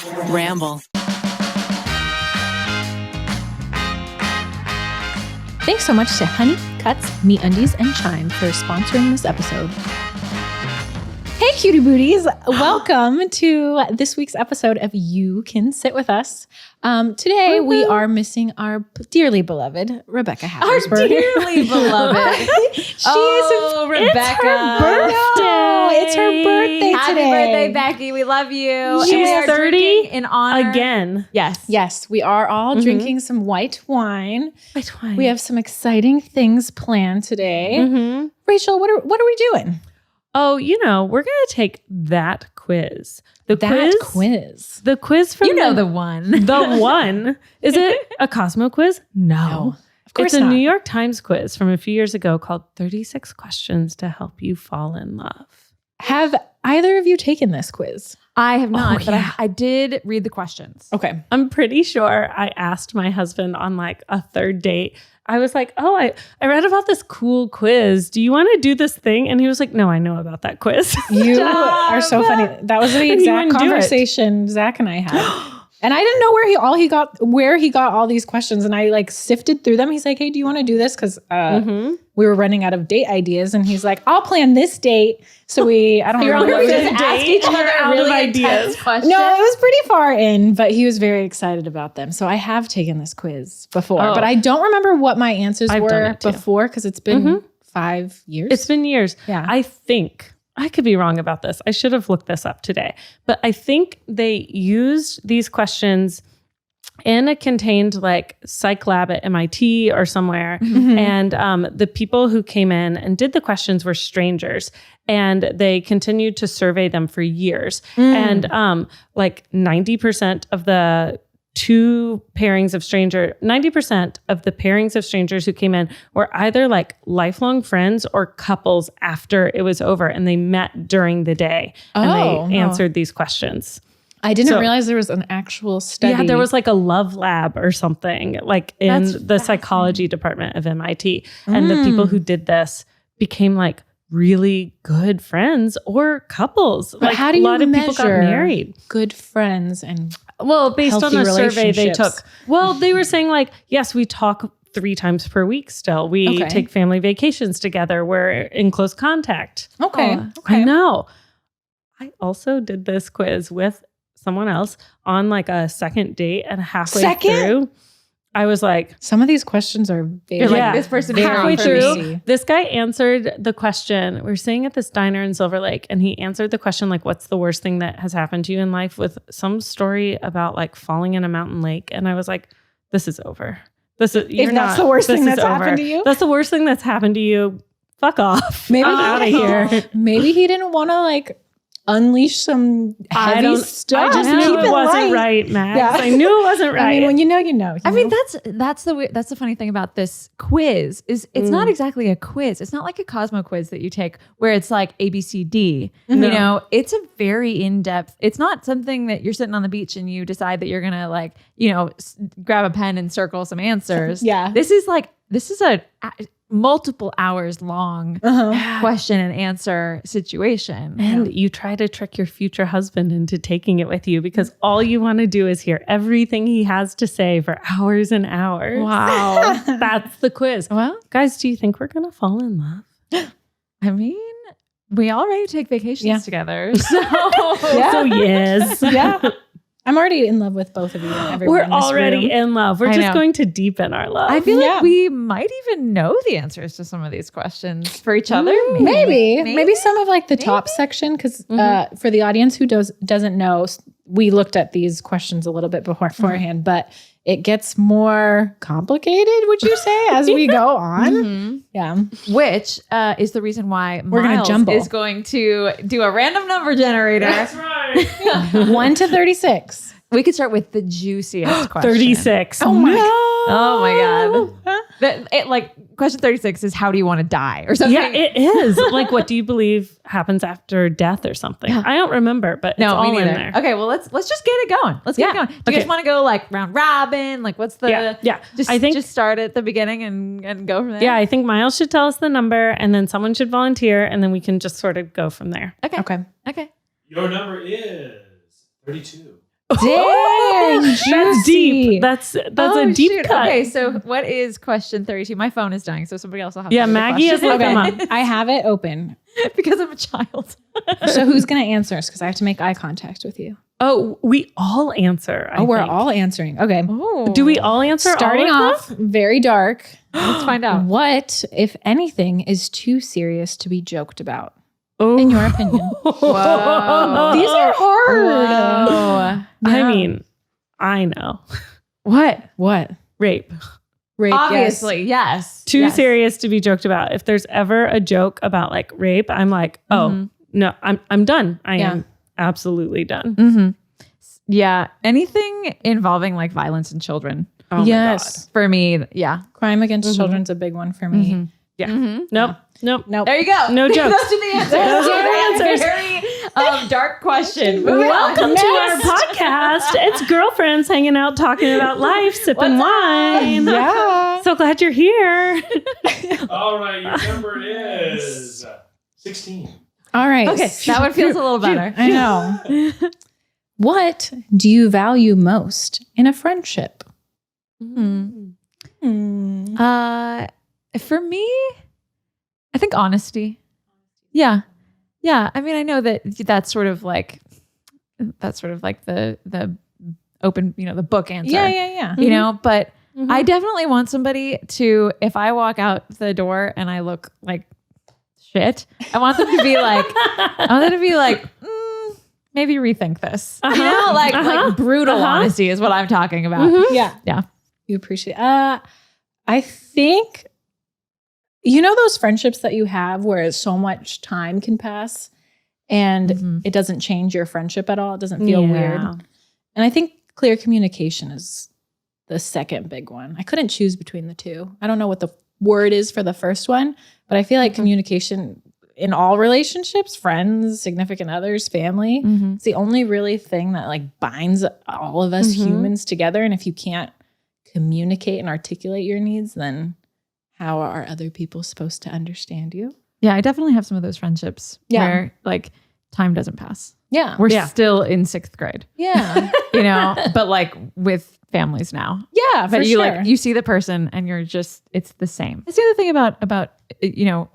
Ramble. Thanks so much to Honey, Cuts, MeUndies, and Chime for sponsoring this episode. Hey, cutie booties. Welcome to this week's episode of You Can Sit With Us. Today, we are missing our dearly beloved Rebecca Haversberg. Our dearly beloved. Rebecca. It's her birthday Happy today. birthday, Becky. We love you. She's And we are 30 drinking in honor. Again. Yes. Yes, we are all drinking some white wine. White wine. We have some exciting things planned today. Rachel, what are we doing? Oh, we're going to take that quiz. The quiz. The quiz from the one. The one. Is it a Cosmo quiz? No. Of course it's a not. New York Times quiz from a few years ago called 36 Questions to Help You Fall in Love. Have either of you taken this quiz? I have not, but yeah. I did read the questions. Okay. I'm pretty sure I asked my husband on like a third date. I was like, I read about this cool quiz. Do you want to do this thing? And he was like, no, I know about that quiz. You are so funny. That was the He exact wouldn't do it. conversation Zach and I had. And I didn't know where he got all these questions. And I like sifted through them. He's like, hey, do you want to do this? Because we were running out of date ideas. And he's like, I'll plan this date. So I don't remember. We what just we did. asked each other out of really ideas. intense questions. No, it was pretty far in, but he was very excited about them. So I have taken this quiz before, but I don't remember what my answers I've done were it too. before because it's been 5 years. It's been years. Yeah. I think, I could be wrong about this. I should have looked this up today. But I think they used these questions in a contained like psych lab at MIT or somewhere. And the people who came in and did the questions were strangers. And they continued to survey them for years. And like 90% of the 90% of the pairings of strangers who came in were either like lifelong friends or couples after it was over. And they met during the day and they answered these questions. I didn't realize there was an actual study. Yeah, there was like a love lab or something like in the psychology department of MIT. And the people who did this became like really good friends or couples. But like how do a you lot of people got measure married. good friends and Well, based on healthy a survey they took. relationships? Well, they were saying like, yes, we talk 3 times per week still. We take family vacations together. We're in close contact. Okay. I know. I also did this quiz with someone else on like a second date, and halfway through, I was like, some of these questions are very, You're like, this person is halfway wrong for me. through. This guy answered the question. We were staying at this diner in Silver Lake, and he answered the question like, "What's the worst thing that has happened to you in life?" with some story about like falling in a mountain lake, and I was like, "This is over. This is that's the worst thing that's happened to you? That's the worst thing that's happened to you. Fuck off. Maybe I'm out of here." Maybe he didn't want to like unleash some heavy stuff. I just Keep knew it wasn't light. right, Max. Yeah. I knew it wasn't right. I mean, when you know, you know. I mean, that's the funny thing about this quiz is it's not exactly a quiz. It's not like a Cosmo quiz that you take where it's like A, B, C, D. You know, it's a very in-depth. It's not something that you're sitting on the beach and you decide that you're going to like, grab a pen and circle some answers. Yeah. This is a multiple hours long question and answer situation. And you try to trick your future husband into taking it with you because all you want to do is hear everything he has to say for hours and hours. Wow. That's the quiz. Well, Guys, do you think we're going to fall in love? I mean, we already take vacations together. So, So yes. Yeah. I'm already in love with both of you. And everyone We're in this already room. in love. We're I just know. going to deepen our love. I feel Yeah. like we might even know the answers to some of these questions for each other. Maybe some of like the top section because for the audience who doesn't know, we looked at these questions a little bit beforehand, but it gets more complicated, would you say, as we go on? Yeah. Which is the reason why We're gonna Miles jumble. is going to do a random number generator. That's right. 1 to 36. We could start with the juiciest question. 36. Oh my Oh my God. Question 36 is how do you want to die or something? Yeah, it is. Like, what do you believe happens after death or something? I don't remember, but it's all in there. Okay, well let's just get it going. Let's get it going. Do you guys want to go like round robin? Like what's the Yeah. I think just start at the beginning and go from there. Yeah, I think Miles should tell us the number and then someone should volunteer and then we can just sort of go from there. Okay. Okay. Okay. Your number is 32. Dang, That's deep. That's a deep cut. Okay, so what is question 32? My phone is dying, so somebody else will have to read the Maggie is question. looking them up. I have it open. Because I'm a child. So who's going to answer us? Because I have to make eye contact with you. Oh, we all answer. I we're think. all answering. Okay. Oh. Do we all answer? Starting all of off very dark. Let's find out. What, if anything, is too serious to be joked about? Oh. In your opinion? Whoa. These are hard. Whoa. I mean, I know. What? Rape. Rape, Obviously, yes. Too Yes. serious to be joked about. If there's ever a joke about like rape, I'm like, oh no, I'm done. I am absolutely done. Mm-hmm. Yeah. Anything involving like violence in children. Oh Yes. For me, yeah. Crime against children's a big one for me. Mm-hmm. Yeah. Mm-hmm. Nope. Nope. There you go. No jokes. Those are the answers. Those are the answers. Very dark question. Welcome Next. to our podcast. It's girlfriends hanging out, talking about life, sipping wine. Yeah. So glad you're here. All right, your number is 16. All right. Okay, that one feels a little better. I know. What do you value most in a friendship? For me, I think honesty. Yeah. Yeah. I mean, I know that that's sort of like the open, the book answer. Yeah. You know, but I definitely want somebody to, if I walk out the door and I look like shit, I want them to be like, maybe rethink this. You know, like brutal honesty is what I'm talking about. Yeah. Yeah. You appreciate I think, those friendships that you have where so much time can pass and it doesn't change your friendship at all. It doesn't feel weird. And I think clear communication is the second big one. I couldn't choose between the two. I don't know what the word is for the first one, but I feel like communication in all relationships, friends, significant others, family, it's the only really thing that like binds all of us humans together. And if you can't communicate and articulate your needs, then how are other people supposed to understand you? Yeah, I definitely have some of those friendships where like time doesn't pass. Yeah. We're still in 6th grade, Yeah. but like with families now. Yeah, But for you sure. like you see the person and you're just, it's the same. That's the other thing about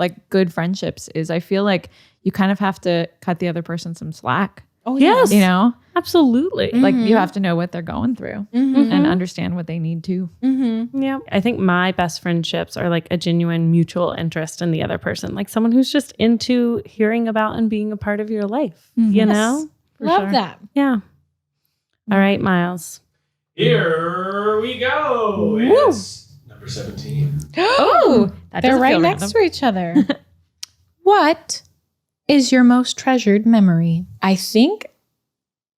like good friendships is I feel like you kind of have to cut the other person some slack. Oh, Yes. Like Absolutely. you have to know what they're going through and understand what they need to. Yeah. I think my best friendships are like a genuine mutual interest in the other person, like someone who's just into hearing about and being a part of your life, you know? Love that. Yeah. All right, Miles. Here we go. It's number 17. Oh, They're right next to each other. What is your most treasured memory? I think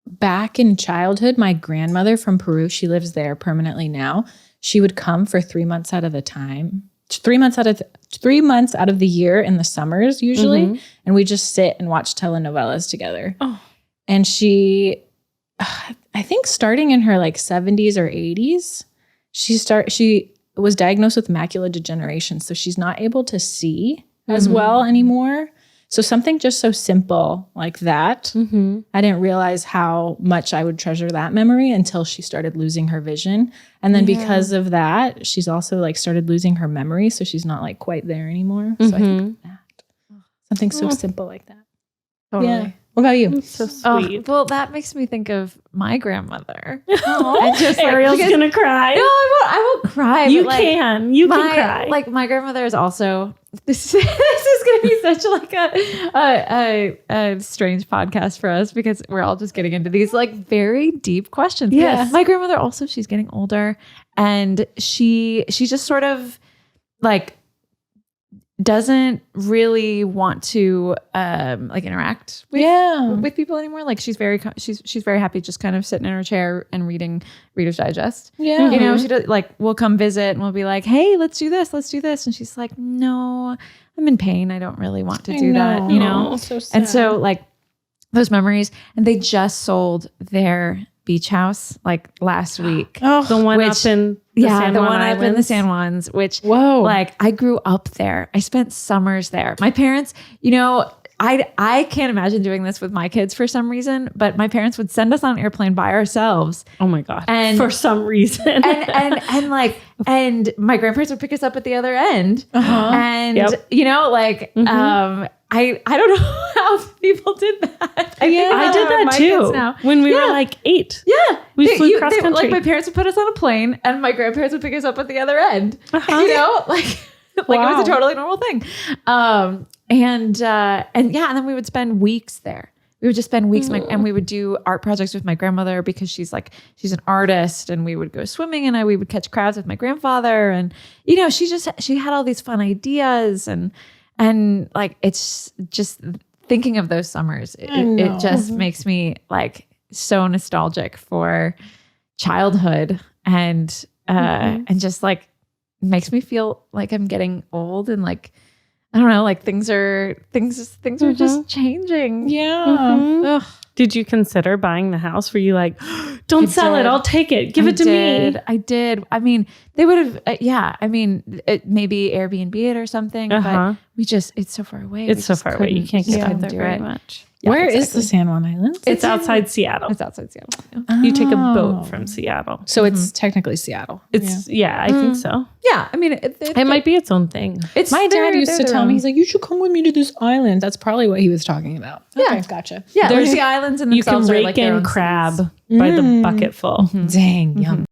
back in childhood, my grandmother from Peru, she lives there permanently now. She would come for 3 months out of the time. 3 months out of the year in the summers usually, and we just sit and watch telenovelas together. Oh. And she, I think starting in her like 70s or 80s, she was diagnosed with macular degeneration, so she's not able to see as well anymore. So something just so simple like that, I didn't realize how much I would treasure that memory until she started losing her vision. And then because of that, she's also like started losing her memory. So she's not like quite there anymore. So I think that something so simple like that. Totally. Yeah. What about you? So Oh, sweet. well, that makes me think of my grandmother. Oh, And just like, Ariel's because- gonna cry. No, I won't cry. You but, like, can. You can cry. Like my grandmother is also. This is going to be such like a strange podcast for us because we're all just getting into these like very deep questions. Yes. My grandmother also, she's getting older, and she just sort of like doesn't really want to like interact with people anymore. Like she's very happy just kind of sitting in her chair and reading Reader's Digest. Yeah. You know, she does, like we'll come visit and we'll be like, hey, let's do this. And she's like, no, I'm in pain. I don't really want to do that, you know? So sad. And so like those memories, and they just sold their beach house like last week. Oh, the one up in the San the Juan one up in the Islands. San Juans, which whoa. like I grew up there. I spent summers there. My parents, you know, I can't imagine doing this with my kids for some reason, but my parents would send us on an airplane by ourselves. Oh my God. And for some reason. and my grandparents would pick us up at the other end. And I don't know how people did that. I did that too. When we were like 8. Yeah. We flew cross country. Like my parents would put us on a plane and my grandparents would pick us up at the other end. It was a totally normal thing. And then we would spend weeks there. We would just spend weeks and we would do art projects with my grandmother because she's an artist, and we would go swimming and we would catch crabs with my grandfather. And, she had all these fun ideas and like, it's just thinking of those summers. It just makes me like so nostalgic for childhood and just like makes me feel like I'm getting old and like, I don't know, like things are just changing. Yeah. Did you consider buying the house? Were you like, don't sell it, I'll take it, give it to me? I did. I mean, they would have, maybe Airbnb it or something, but it's so far away. It's so far away. You can't get out there very much. Yeah, Where is the San Juan Islands? It's outside Seattle. It's outside Seattle. Yeah. You take a boat from Seattle. So it's technically Seattle. It's I think so. Yeah, I mean, it might be its own thing. My dad used to tell me, he's like, you should come with me to this island. That's probably what he was talking about. Yeah, okay, gotcha. Yeah, there's the islands and you can rake in crab by the bucketful. Dang, yum.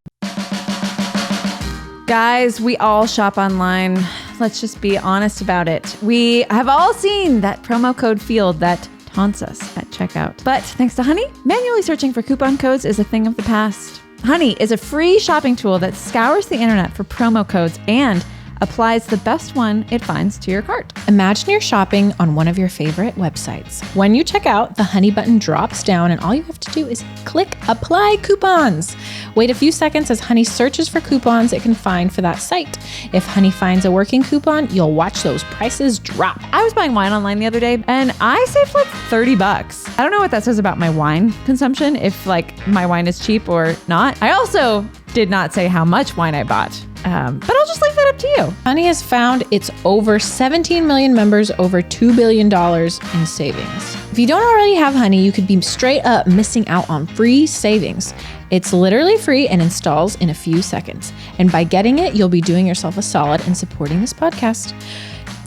Guys, we all shop online. Let's just be honest about it. We have all seen that promo code field that taunts us at checkout. But thanks to Honey, manually searching for coupon codes is a thing of the past. Honey is a free shopping tool that scours the internet for promo codes and applies the best one it finds to your cart. Imagine you're shopping on one of your favorite websites. When you check out, the Honey button drops down and all you have to do is click Apply Coupons. Wait a few seconds as Honey searches for coupons it can find for that site. If Honey finds a working coupon, you'll watch those prices drop. I was buying wine online the other day and I saved like $30. I don't know what that says about my wine consumption, if like my wine is cheap or not. I also did not say how much wine I bought. But I'll just leave that up to you. Honey has found its over 17 million members, over $2 billion in savings. If you don't already have Honey, you could be straight up missing out on free savings. It's literally free and installs in a few seconds. And by getting it, you'll be doing yourself a solid and supporting this podcast.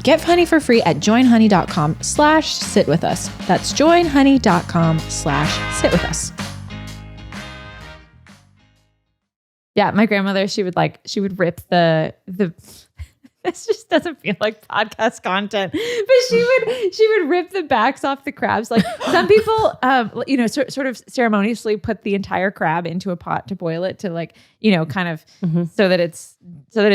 Get Honey for free at joinhoney.com/sitwithus. That's joinhoney.com/sitwithus. Yeah, my grandmother, she would rip the this just doesn't feel like podcast content, but she would rip the backs off the crabs. Like some people, sort of ceremoniously put the entire crab into a pot to boil it to kind of so that it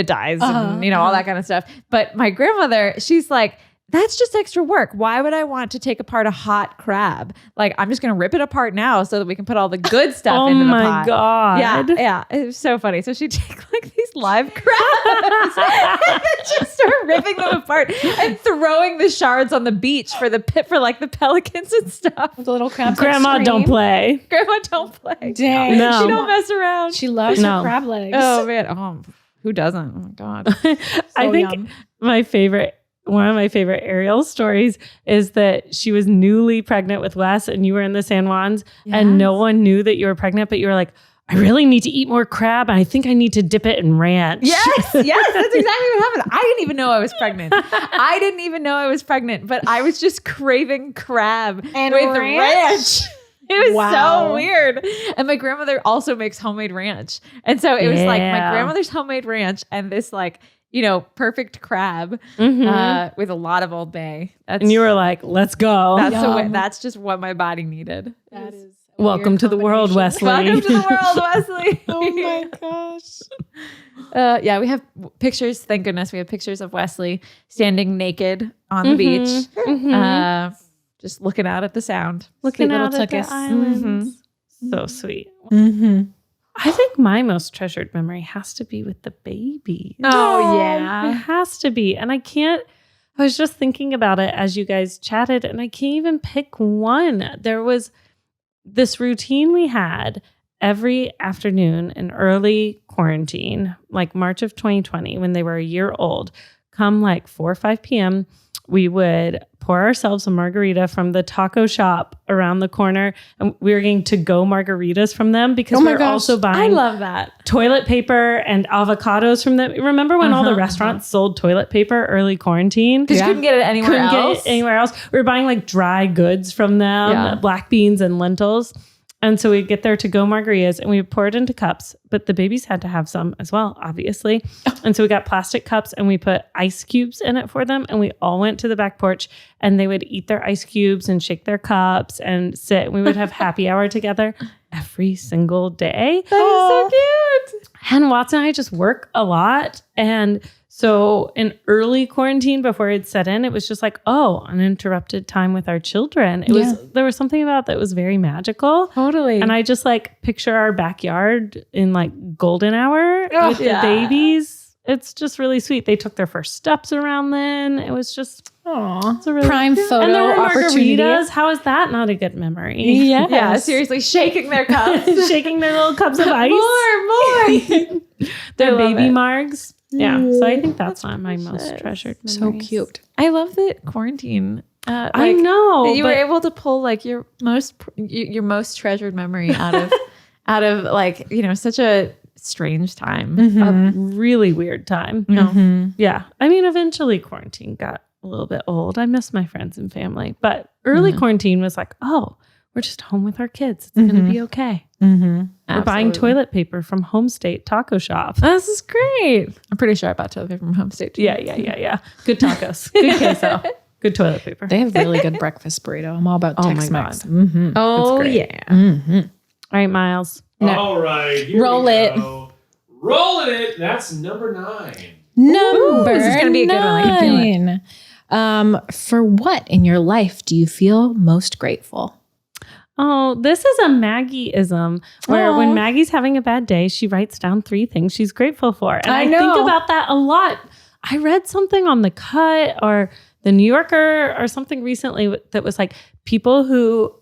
dies and all that kind of stuff. But my grandmother, she's like, that's just extra work. Why would I want to take apart a hot crab? Like, I'm just going to rip it apart now so that we can put all the good stuff into the pot. Oh my God. Yeah. It was so funny. So she'd take like these live crabs and just start ripping them apart and throwing the shards on the beach for the pelicans and stuff. The little crabs. Grandma, don't play. Grandma, don't play. Dang. No. She don't mess around. She loves her crab legs. Oh, man. Oh, who doesn't? Oh, my God. I think one of my favorite Ariel stories is that she was newly pregnant with Wes and you were in the San Juans and no one knew that you were pregnant, but you were like, I really need to eat more crab. And I think I need to dip it in ranch. Yes, that's exactly what happened. I didn't even know I was pregnant. But I was just craving crab and with ranch. It was so weird. And my grandmother also makes homemade ranch. And so it was like my grandmother's homemade ranch and this perfect crab with a lot of Old Bay. And you were like, let's go. That's just what my body needed. That is welcome to the world, Wesley. Welcome to the world, Wesley. Oh my gosh. We have pictures. Thank goodness we have pictures of Wesley standing naked on the beach. Just looking out at the sound. Looking out at the islands. So sweet. I think my most treasured memory has to be with the baby. Oh, yeah. It has to be. And I was just thinking about it as you guys chatted, and I can't even pick one. There was this routine we had every afternoon in early quarantine, like March of 2020, when they were a year old. Come like 4 or 5 p.m., we would pour ourselves a margarita from the taco shop around the corner, and we were getting to-go margaritas from them because we were also I buying love that. toilet paper and avocados from them. Remember when all the restaurants sold toilet paper early quarantine? Because you couldn't get it anywhere else. We were buying like dry goods from them, black beans and lentils. And so we'd get their to-go margaritas and we would pour it into cups, but the babies had to have some as well, obviously. And so we got plastic cups and we put ice cubes in it for them. And we all went to the back porch and they would eat their ice cubes and shake their cups and sit. And we would have happy hour together every single day. That is so cute. And Watson and I just work a lot. And so in early quarantine, before it set in, it was just like, uninterrupted time with our children. There was something about that was very magical. Totally. And I just like picture our backyard in like golden hour with the babies. It's just really sweet. They took their first steps around then. It was just it's a really prime photo and there were opportunity. Margaritas. How is that not a good memory? Yes. Yeah, seriously, shaking their cups. Shaking their little cups of ice. More. Their I love baby it. margs. Yeah. So I think that's one of my most treasured memories. So cute. I love that quarantine. I know. That you were able to pull like your most treasured memory out of like, such a strange time. A really weird time. Yeah. I mean, eventually quarantine got a little bit old. I miss my friends and family. But early quarantine was like, we're just home with our kids. It's going to be okay. We're buying toilet paper from Home State Taco Shop. This is great. I'm pretty sure I bought toilet paper from Home State too. Yeah. Good tacos. Good queso. Good toilet paper. They have really good breakfast burrito. I'm all about Tex-Mex. Oh, great. yeah. All right, Miles. All right. Here Roll we it. go. Rolling it. That's number 9. Number this is gonna be a good one. I can feel it. For what in your life do you feel most grateful? Oh, this is a Maggie-ism where when Maggie's having a bad day, she writes down 3 things she's grateful for. And I think about that a lot. I read something on The Cut or The New Yorker or something recently that was like people who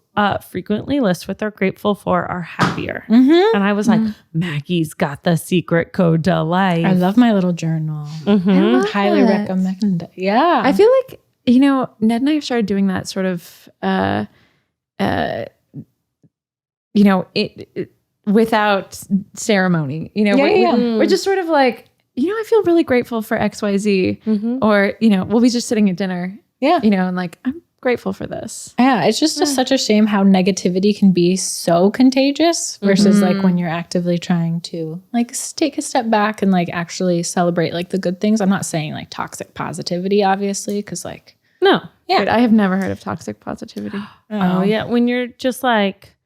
frequently list what they're grateful for are happier. And I was like, Maggie's got the secret code to life. I love my little journal. Highly recommend it. Yeah. I feel like, Ned and I have started doing that sort of, it without ceremony. We're just sort of like, I feel really grateful for XYZ. Or, we'll be just sitting at dinner. Yeah. And like, I'm grateful for this. Yeah, it's just such a shame how negativity can be so contagious versus like when you're actively trying to like take a step back and like actually celebrate like the good things. I'm not saying like toxic positivity, obviously, because like No. Yeah. But I have never heard of toxic positivity. Oh, yeah. When you're just like,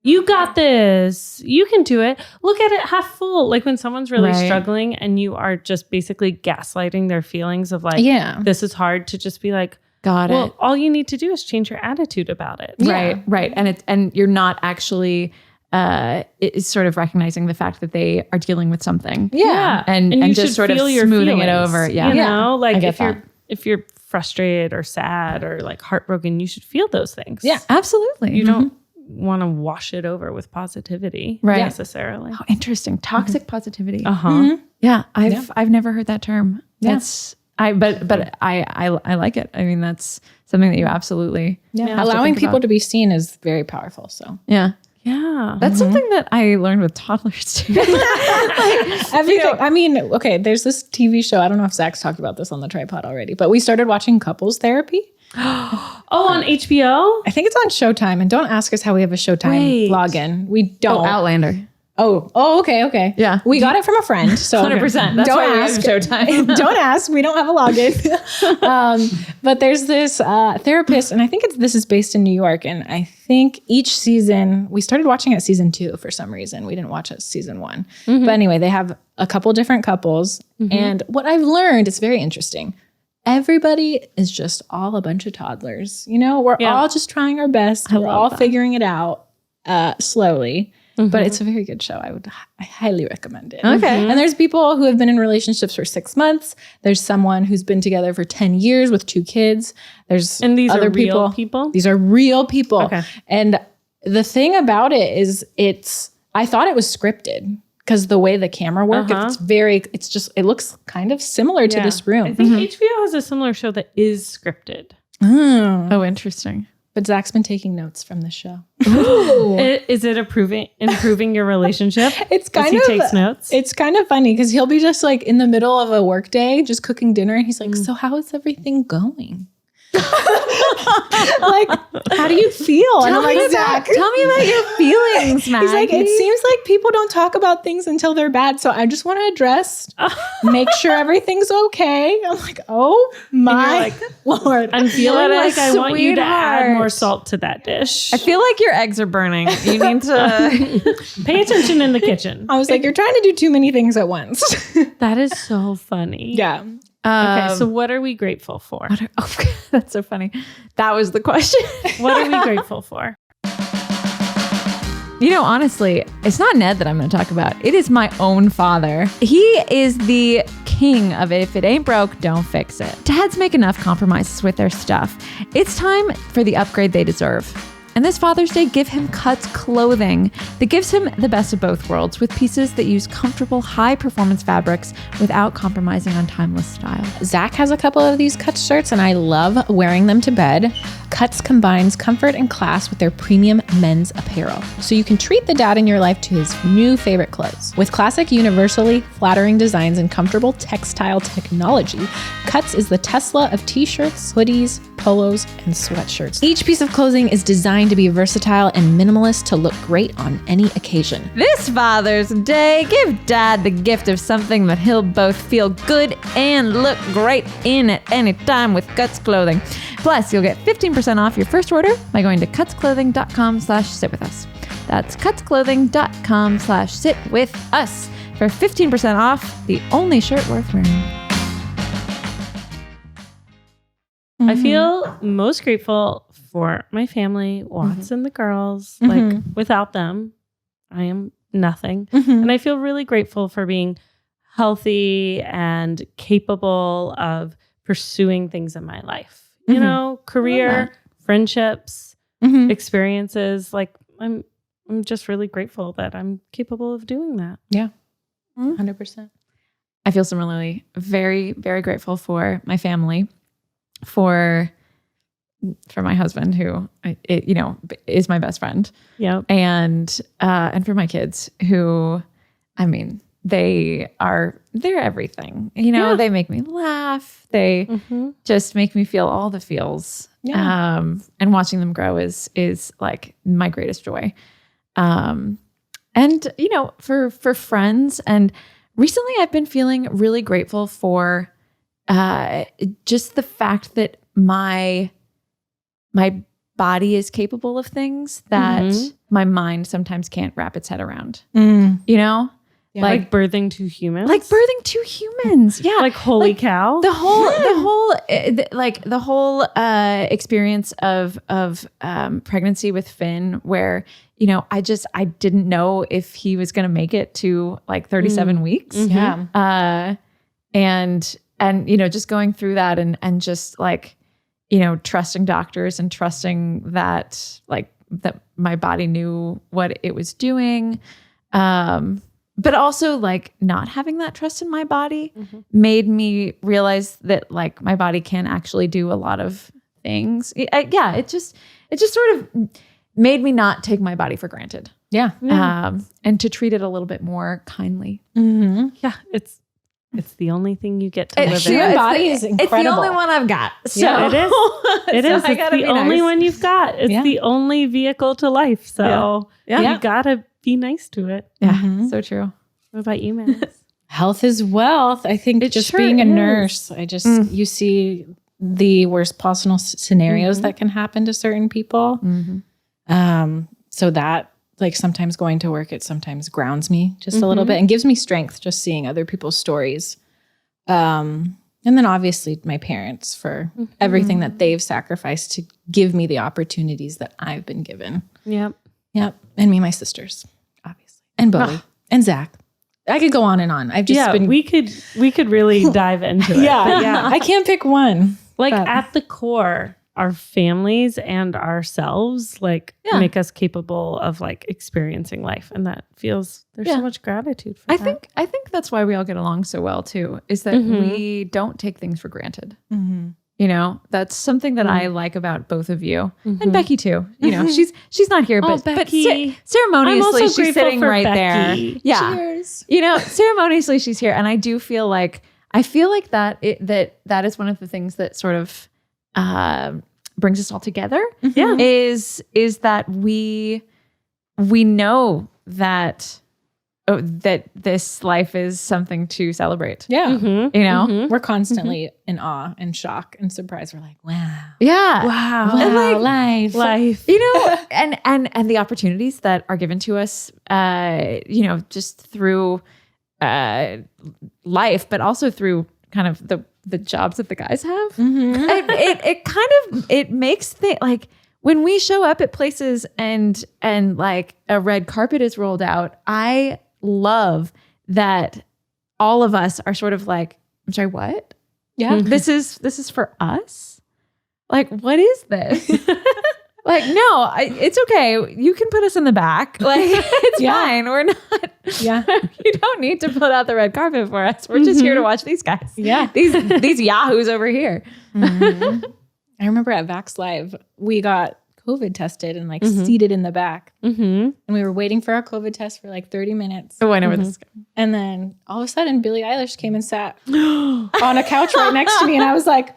you got this, you can do it. Look at it half full. Like when someone's really struggling and you are just basically gaslighting their feelings of like, this is hard, to just be like, Got it. all you need to do is change your attitude about it. Right. And you're not actually it's sort of recognizing the fact that they are dealing with something. Yeah. And you just should sort of feel your smoothing it feelings, over. Yeah. You know, like I if you're frustrated or sad or like heartbroken, you should feel those things. Yeah, absolutely. You don't want to wash it over with positivity necessarily. Oh, interesting. Toxic positivity. Yeah, I've never heard that term. That's I like it. I mean, that's something that you absolutely have to allowing think people about. to be seen is very powerful. So Yeah. That's something that I learned with toddlers too. everything. I mean, okay, there's this TV show. I don't know if Zach's talked about this on the tripod already, but we started watching couples therapy. on HBO? I think it's on Showtime. And don't ask us how we have a Showtime login. We don't. Outlander. Oh, okay. Yeah. We got it from a friend. So 100%. That's don't why we ask. have Showtime. Don't ask. We don't have a login. But there's this therapist, and I think this is based in New York. And I think each season, we started watching at season 2 for some reason. We didn't watch it season 1. But anyway, they have a couple different couples. And what I've learned is very interesting. Everybody is just all a bunch of toddlers. You know, we're all just trying our best. We're all figuring it out slowly. But it's a very good show. I highly recommend it. Okay. And there's people who have been in relationships for 6 months. There's someone who's been together for 10 years with 2 kids. And these other are real people? These are real people. Okay. And the thing about it is I thought it was scripted because the way the camera works, it looks kind of similar to this room. I think HBO has a similar show that is scripted. Oh, interesting. But Zach's been taking notes from the show. Is it improving your relationship? It's As he takes notes. It's kind of funny because he'll be just like in the middle of a work day, just cooking dinner. And he's like, so how is everything going? Like, how do you feel? And I'm like, Zach, Tell me about your feelings, Maggie. he's like, it seems like people don't talk about things until they're bad. So I just want to address, make sure everything's okay. I'm like, oh my Lord. I'm feeling like I want you to add sweetheart. more salt to that dish. I feel like your eggs are burning. You need to... Pay attention in the kitchen. I was like, you're trying to do too many things at once. That is so funny. Yeah. Okay, so what are we grateful for? That's so funny. That was the question. What are we grateful for? You know, honestly, it's not Ned that I'm going to talk about. It is my own father. He is the king of if it ain't broke, don't fix it. Dads make enough compromises with their stuff. It's time for the upgrade they deserve. And this Father's Day, give him Cuts clothing that gives him the best of both worlds with pieces that use comfortable, high-performance fabrics without compromising on timeless style. Zach has a couple of these Cuts shirts and I love wearing them to bed. Cuts combines comfort and class with their premium men's apparel, so you can treat the dad in your life to his new favorite clothes. With classic, universally flattering designs and comfortable textile technology, Cuts is the Tesla of t-shirts, hoodies, polos, and sweatshirts. Each piece of clothing is designed to be versatile and minimalist to look great on any occasion. This Father's Day, give Dad the gift of something that he'll both feel good and look great in at any time with Cuts clothing. Plus, you'll get 15% off your first order by going to cutsclothing.com/sitwithus. That's cutsclothing.com/sitwithus for 15% off the only shirt worth wearing. I feel most grateful for my family, Watts and the girls. Like, without them, I am nothing. And I feel really grateful for being healthy and capable of pursuing things in my life. You know, career, friendships, experiences. Like, I'm just really grateful that I'm capable of doing that. Yeah, 100%. I feel similarly very, very grateful for my family, for my husband, who is my best friend. Yeah. And for my kids, who, I mean, they're everything. You know, they make me laugh. They just make me feel all the feels. Yeah. And watching them grow is like my greatest joy. And you know, for friends, and recently I've been feeling really grateful for just the fact that my body is capable of things that my mind sometimes can't wrap its head around. You know? Yeah. Like birthing two humans? Like birthing two humans. Yeah. Like, holy cow. The whole experience of pregnancy with Finn, where, you know, I didn't know if he was going to make it to like 37 weeks. Yeah. And, you know, just going through that and just like, you know, trusting doctors and trusting that like that my body knew what it was doing. But also like not having that trust in my body made me realize that like my body can actually do a lot of things. It just sort of made me not take my body for granted. Yeah. And to treat it a little bit more kindly. Yeah. It's the only thing you get to live in. Your body is incredible. It's the only one I've got. So Yeah, it is. It is. I It's gotta the be only nice. one you've got. It's the only vehicle to life. So you gotta be nice to it. Yeah, so true. What about you, Max? Health is wealth. I think It just sure being a is. nurse, you see the worst possible scenarios that can happen to certain people. So that like sometimes going to work, it sometimes grounds me just a little bit and gives me strength just seeing other people's stories. And then obviously my parents for everything that they've sacrificed to give me the opportunities that I've been given. Yep. Yep. And me, my sisters, obviously. And Bowie and Zach. I could go on and on. I've just been. we could really dive into it. Yeah. But yeah. I can't pick one. Like but- at the core, our families and ourselves make us capable of experiencing life. And that feels there's so much gratitude for that. I think that's why we all get along so well too, is that we don't take things for granted. You know, that's something that I like about both of you and Becky too. You know, she's not here, but Becky. ceremoniously she's grateful sitting for right Becky. there. Yeah. Cheers. You know, ceremoniously she's here. And I do feel like, that is one of the things that sort of brings us all together. Yeah. Is that we know that that this life is something to celebrate. Yeah. You know? We're constantly in awe and shock and surprise. We're like, wow. Yeah. Wow. Wow, life. You know, and the opportunities that are given to us, you know, just through life, but also through kind of the jobs that the guys have. It makes things like when we show up at places and like a red carpet is rolled out, I love that all of us are sort of like, I'm sorry, what? Yeah. This is for us? Like, what is this? Like, no, it's okay. You can put us in the back. Like, it's fine. We're not. Yeah. You don't need to put out the red carpet for us. We're just here to watch these guys. Yeah. These yahoos over here. I remember at Vax Live, we got COVID tested and seated in the back. And we were waiting for our COVID test for 30 minutes. Oh, I know where this is going. And then all of a sudden, Billie Eilish came and sat on a couch right next to me. And I was like,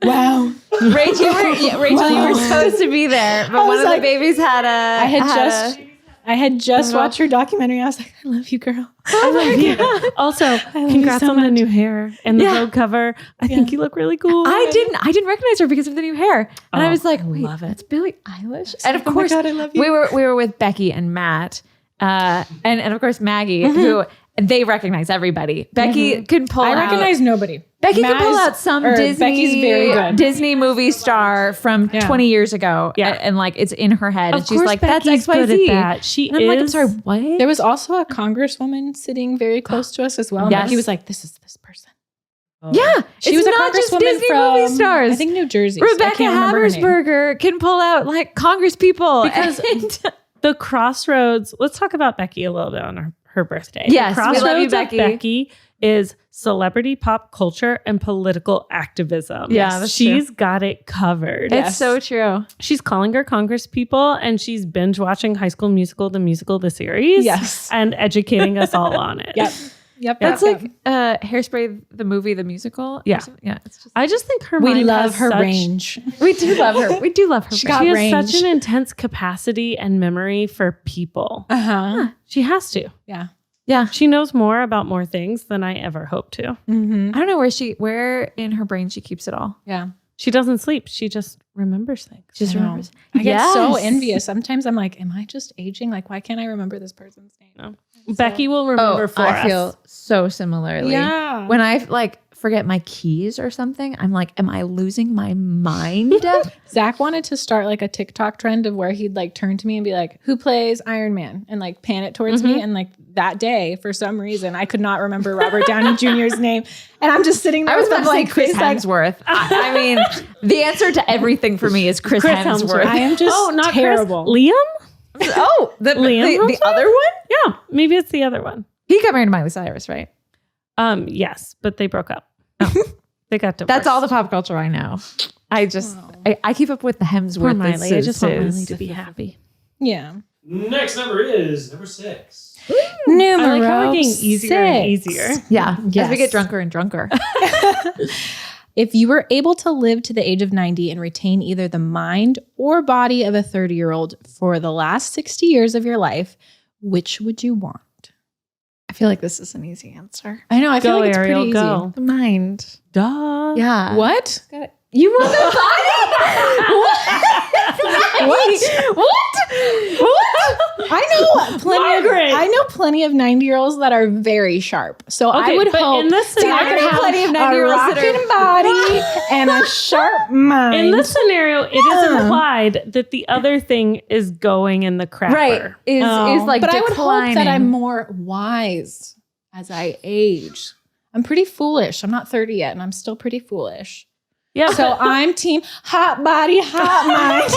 wow. Rachel, you were supposed to be there, but one of the babies had a. I had just watched her documentary. And I was like, I love you, girl. I love you. Also, congrats on the new hair and the Vogue cover. I think you look really cool. I didn't recognize her because of the new hair, and I was like, wait, love it. That's Billie Eilish. And of Oh my course, God, I love you. we were with Becky and Matt, and of course Maggie, who they recognize everybody. Becky can pull. I recognize nobody. Becky can pull out some Becky's very good. Disney movie star from 20 years ago, and it's in her head, and she's like, "That's XYZ." Good at that. She and I'm like, "I'm sorry, what?" There was also a congresswoman sitting very close to us as well. Yes. He was like, "This is this person." Yeah, She was a not just congresswoman Disney from movie stars. I think New Jersey. So I Rebecca can't remember her name. Habersberger can pull out Congress people Because the crossroads. Let's talk about Becky a little bit on her birthday. Yes, the we crossroads love you, of Becky. Becky is celebrity pop culture and political activism. Yeah, that's she's got it covered. It's so true. She's calling her Congress people, and she's binge watching High School Musical, the series. Yes. And educating us all on it. Yep. That's Hairspray, the movie, the musical. Yeah. Yeah. It's just, I just think her We mind love has her such- range. we do love her. We do love her. She got She has range. such an intense capacity and memory for people. She has to. Yeah. Yeah. She knows more about more things than I ever hoped to. Mm-hmm. I don't know where in her brain she keeps it all. Yeah. She doesn't sleep. She just remembers things. Just I know. remembers. I get so Yes. envious. Sometimes I'm like, am I just aging? Like, why can't I remember this person's name? No. Becky will remember for I us. feel so similarly. Yeah. When I forget my keys or something, I'm like, am I losing my mind? Zach wanted to start a TikTok trend of where he'd turn to me and be like, who plays Iron Man? And pan it towards me. And that day, for some reason, I could not remember Robert Downey Jr.'s name. And I'm just sitting there I was with about to say him Chris face, Hemsworth. I mean, the answer to everything for me is Chris Hemsworth. I am just not terrible. Chris. Liam? Oh, the Liam other one? Yeah, maybe it's the other one. He got married to Miley Cyrus, right? Yes, but they broke up. They got divorced. That's all the pop culture I know. I just I keep up with the Hemsworth. Poor Miley. I just want Miley to be happy. Yeah. Next number is number 6. Numero I like how we're getting easier and easier. Yeah. As Yes. we get drunker and drunker. If you were able to live to the age of 90 and retain either the mind or body of a 30-year-old for the last 60 years of your life, which would you want? I feel like this is an easy answer. I know. I feel Go, like it's Ariel, pretty go. The mind. Duh. Yeah. What? You want the body? What? I know plenty of 90-year-olds that are very sharp. So I Okay, would but hope in this that I scenario- could have plenty of a 90-year-olds that rockin' body and a sharp mind. In this scenario, it is implied that the other thing is going in the crapper. Right. Is like but I would hope that declining. I'm more wise as I age. I'm pretty foolish. I'm not 30 yet, and I'm still pretty foolish. Yeah. So I'm team hot body, hot mind.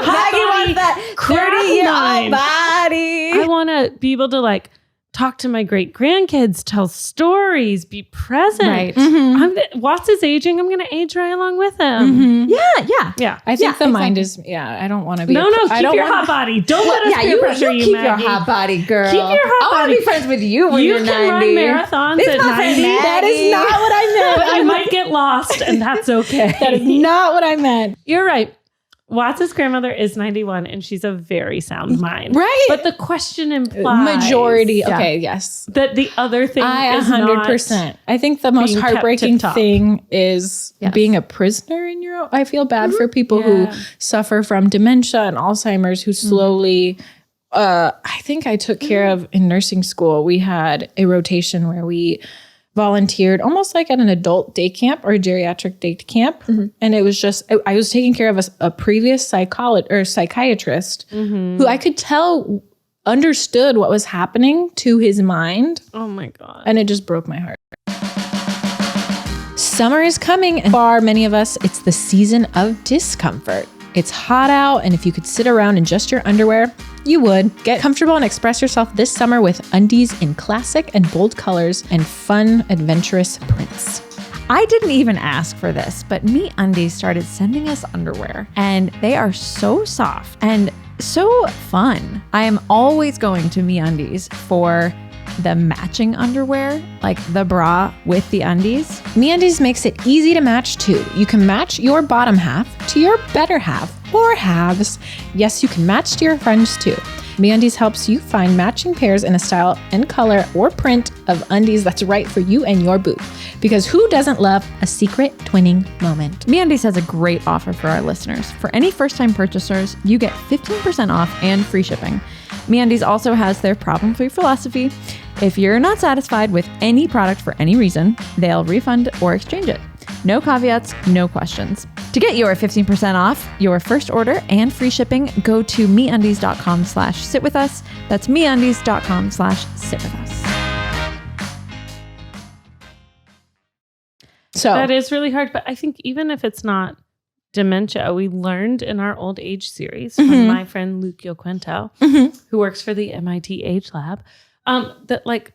Maggie wants that 30-year-old body. I want to be able to like talk to my great grandkids, tell stories, be present. Right. Watts is aging. I'm going to age right along with him. Yeah. I think the mind is, I don't want to be. No, keep your hot body. Don't let us peer pressure you, keep Maggie. your hot body, girl. Keep your hot I want body. to be friends with you when You you're can 90. run marathons This at is my friend 90. That is not what I meant. But you might get lost, and that's okay. That is not what I meant. You're right. Watts' grandmother is 91 and she's a very sound mind. Right. But the question implies Majority. Okay, yes. that the other thing I is 100%. I think the most being kept heartbreaking tip-top. thing is being a prisoner in your own. I feel bad for people who suffer from dementia and Alzheimer's who slowly, I think I took care of in nursing school. We had a rotation where we volunteered almost like at an adult day camp or a geriatric day camp. And it was just, I was taking care of a previous psychiatrist who I could tell understood what was happening to his mind. Oh my God. And it just broke my heart. Summer is coming, and for many of us, it's the season of discomfort. It's hot out, and if you could sit around in just your underwear, you would. Get comfortable and express yourself this summer with undies in classic and bold colors and fun, adventurous prints. I didn't even ask for this, but MeUndies started sending us underwear, and they are so soft and so fun. I am always going to MeUndies for the matching underwear, like the bra with the undies. MeUndies makes it easy to match too. You can match your bottom half to your better half or halves. Yes, you can match to your friends too. MeUndies helps you find matching pairs in a style and color or print of undies that's right for you and your boob. Because who doesn't love a secret twinning moment? MeUndies has a great offer for our listeners. For any first-time purchasers, you get 15% off and free shipping. MeUndies also has their problem-free philosophy. If you're not satisfied with any product for any reason, they'll refund or exchange it. No caveats, no questions. To get your 15% off your first order and free shipping, go to MeUndies.com/sitwithus. That's MeUndies.com/sitwithus. So That is really hard. But I think even if it's not dementia, we learned in our old age series from my friend Luke Yoquento, who works for the MIT Age Lab, that like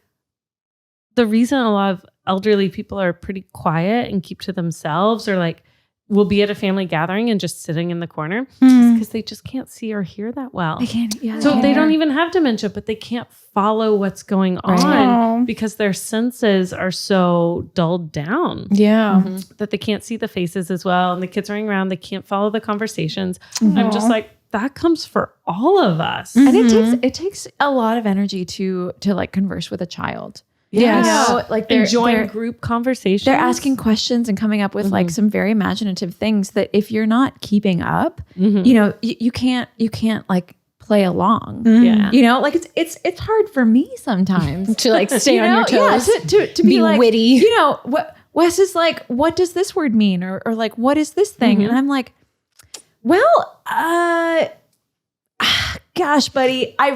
the reason a lot of elderly people are pretty quiet and keep to themselves or like will be at a family gathering and just sitting in the corner is because they just can't see or hear that well. They can't. Yeah, So they don't even have dementia, but they can't follow what's going on because their senses are so dulled down. yeah. That they can't see the faces as well. And the kids running around, they can't follow the conversations. I'm just like, that comes for all of us. And it takes a lot of energy to like converse with a child. Yes. You know, like they're Join group conversations. They're asking questions and coming up with like some very imaginative things that if you're not keeping up, you know, you can't like play along. Yeah. You know, like it's hard for me sometimes To like stay you on know? your toes. Yeah, to be like witty. You know, what Wes is like, what does this word mean? Or like, what is this thing? And I'm like, well, gosh, buddy, I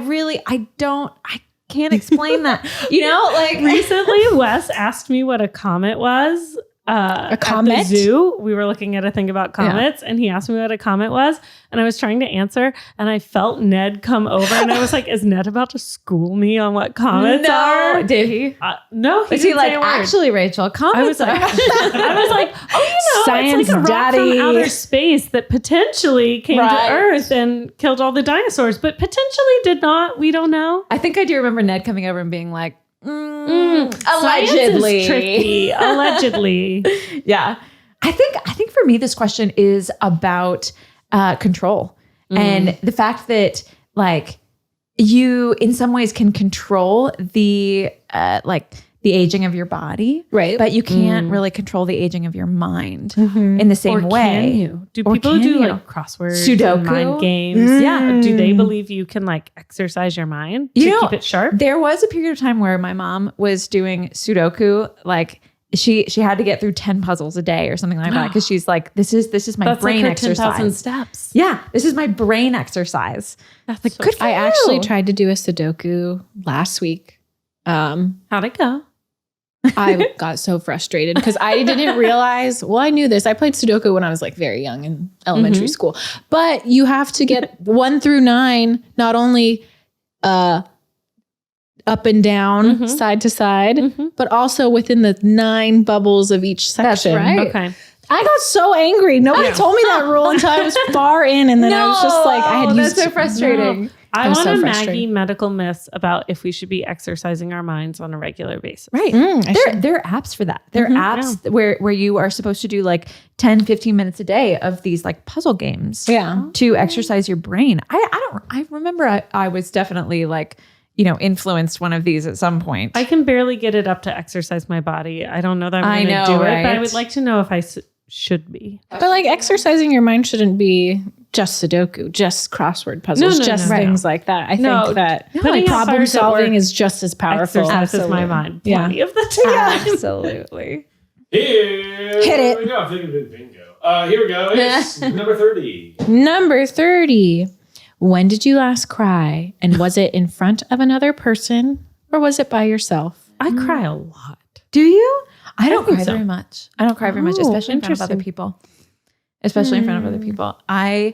can't explain that. You know, like Recently, Wes asked me what a comet was. A comet? At the zoo. We were looking at a thing about comets, and he asked me what a comet was, and I was trying to answer, and I felt Ned come over, and I was like, "Is Ned about to school me on what comets are?" Did he? No, Was he didn't like, say a word. actually, Rachel, comments I was like, oh, Science it's like a rock daddy. from outer space that potentially came Right. to Earth and killed all the dinosaurs, but potentially did not. We don't know. I think I do remember Ned coming over and being like, Science allegedly. is tricky. Allegedly. Yeah. I think for me, this question is about control and the fact that like you in some ways can control the the aging of your body, Right. But you can't really control the aging of your mind in the same Or way. can you? Do Or people can do you? like crosswords, Sudoku? and mind games? Yeah. Do they believe you can like exercise your mind to You know, keep it sharp? There was a period of time where my mom was doing Sudoku, like she had to get through 10 puzzles a day or something like that because she's like, this is my That's brain like her 10,000 exercise. steps. Yeah, this is my brain exercise. That's so Good for I you. actually tried to do a Sudoku last week. How'd it go? I got so frustrated because I didn't realize, well, I knew this. I played Sudoku when I was like very young in elementary school, but you have to get 1 through 9, not only up and down, side to side, but also within the 9 bubbles of each section. That's right. Okay. I got so angry. Nobody told me that rule until I was far in. And then I was just like, I had used that's so frustrating. I was want so a frustrating. Maggie medical myths about if we should be exercising our minds on a regular basis. Right. There are apps for that. There are apps where you are supposed to do like 10, 15 minutes a day of these like puzzle games to exercise your brain. I remember I was definitely like, influenced one of these at some point. I can barely get it up to exercise my body. I don't know that I'm going to do it, but I would like to know if I should be. But like exercising your mind shouldn't be just Sudoku, just crossword puzzles, things like that. I think that problem solving is just as powerful. Exercises my mind plenty of the time. Absolutely. Here Hit it. we go. Bingo. Here we go. It's number 30. Number 30. When did you last cry? And was it in front of another person or was it by yourself? I cry a lot. Do you? I don't think cry so. very much. I don't cry very much, especially in front of other interesting. people. Especially in front of other people. I'm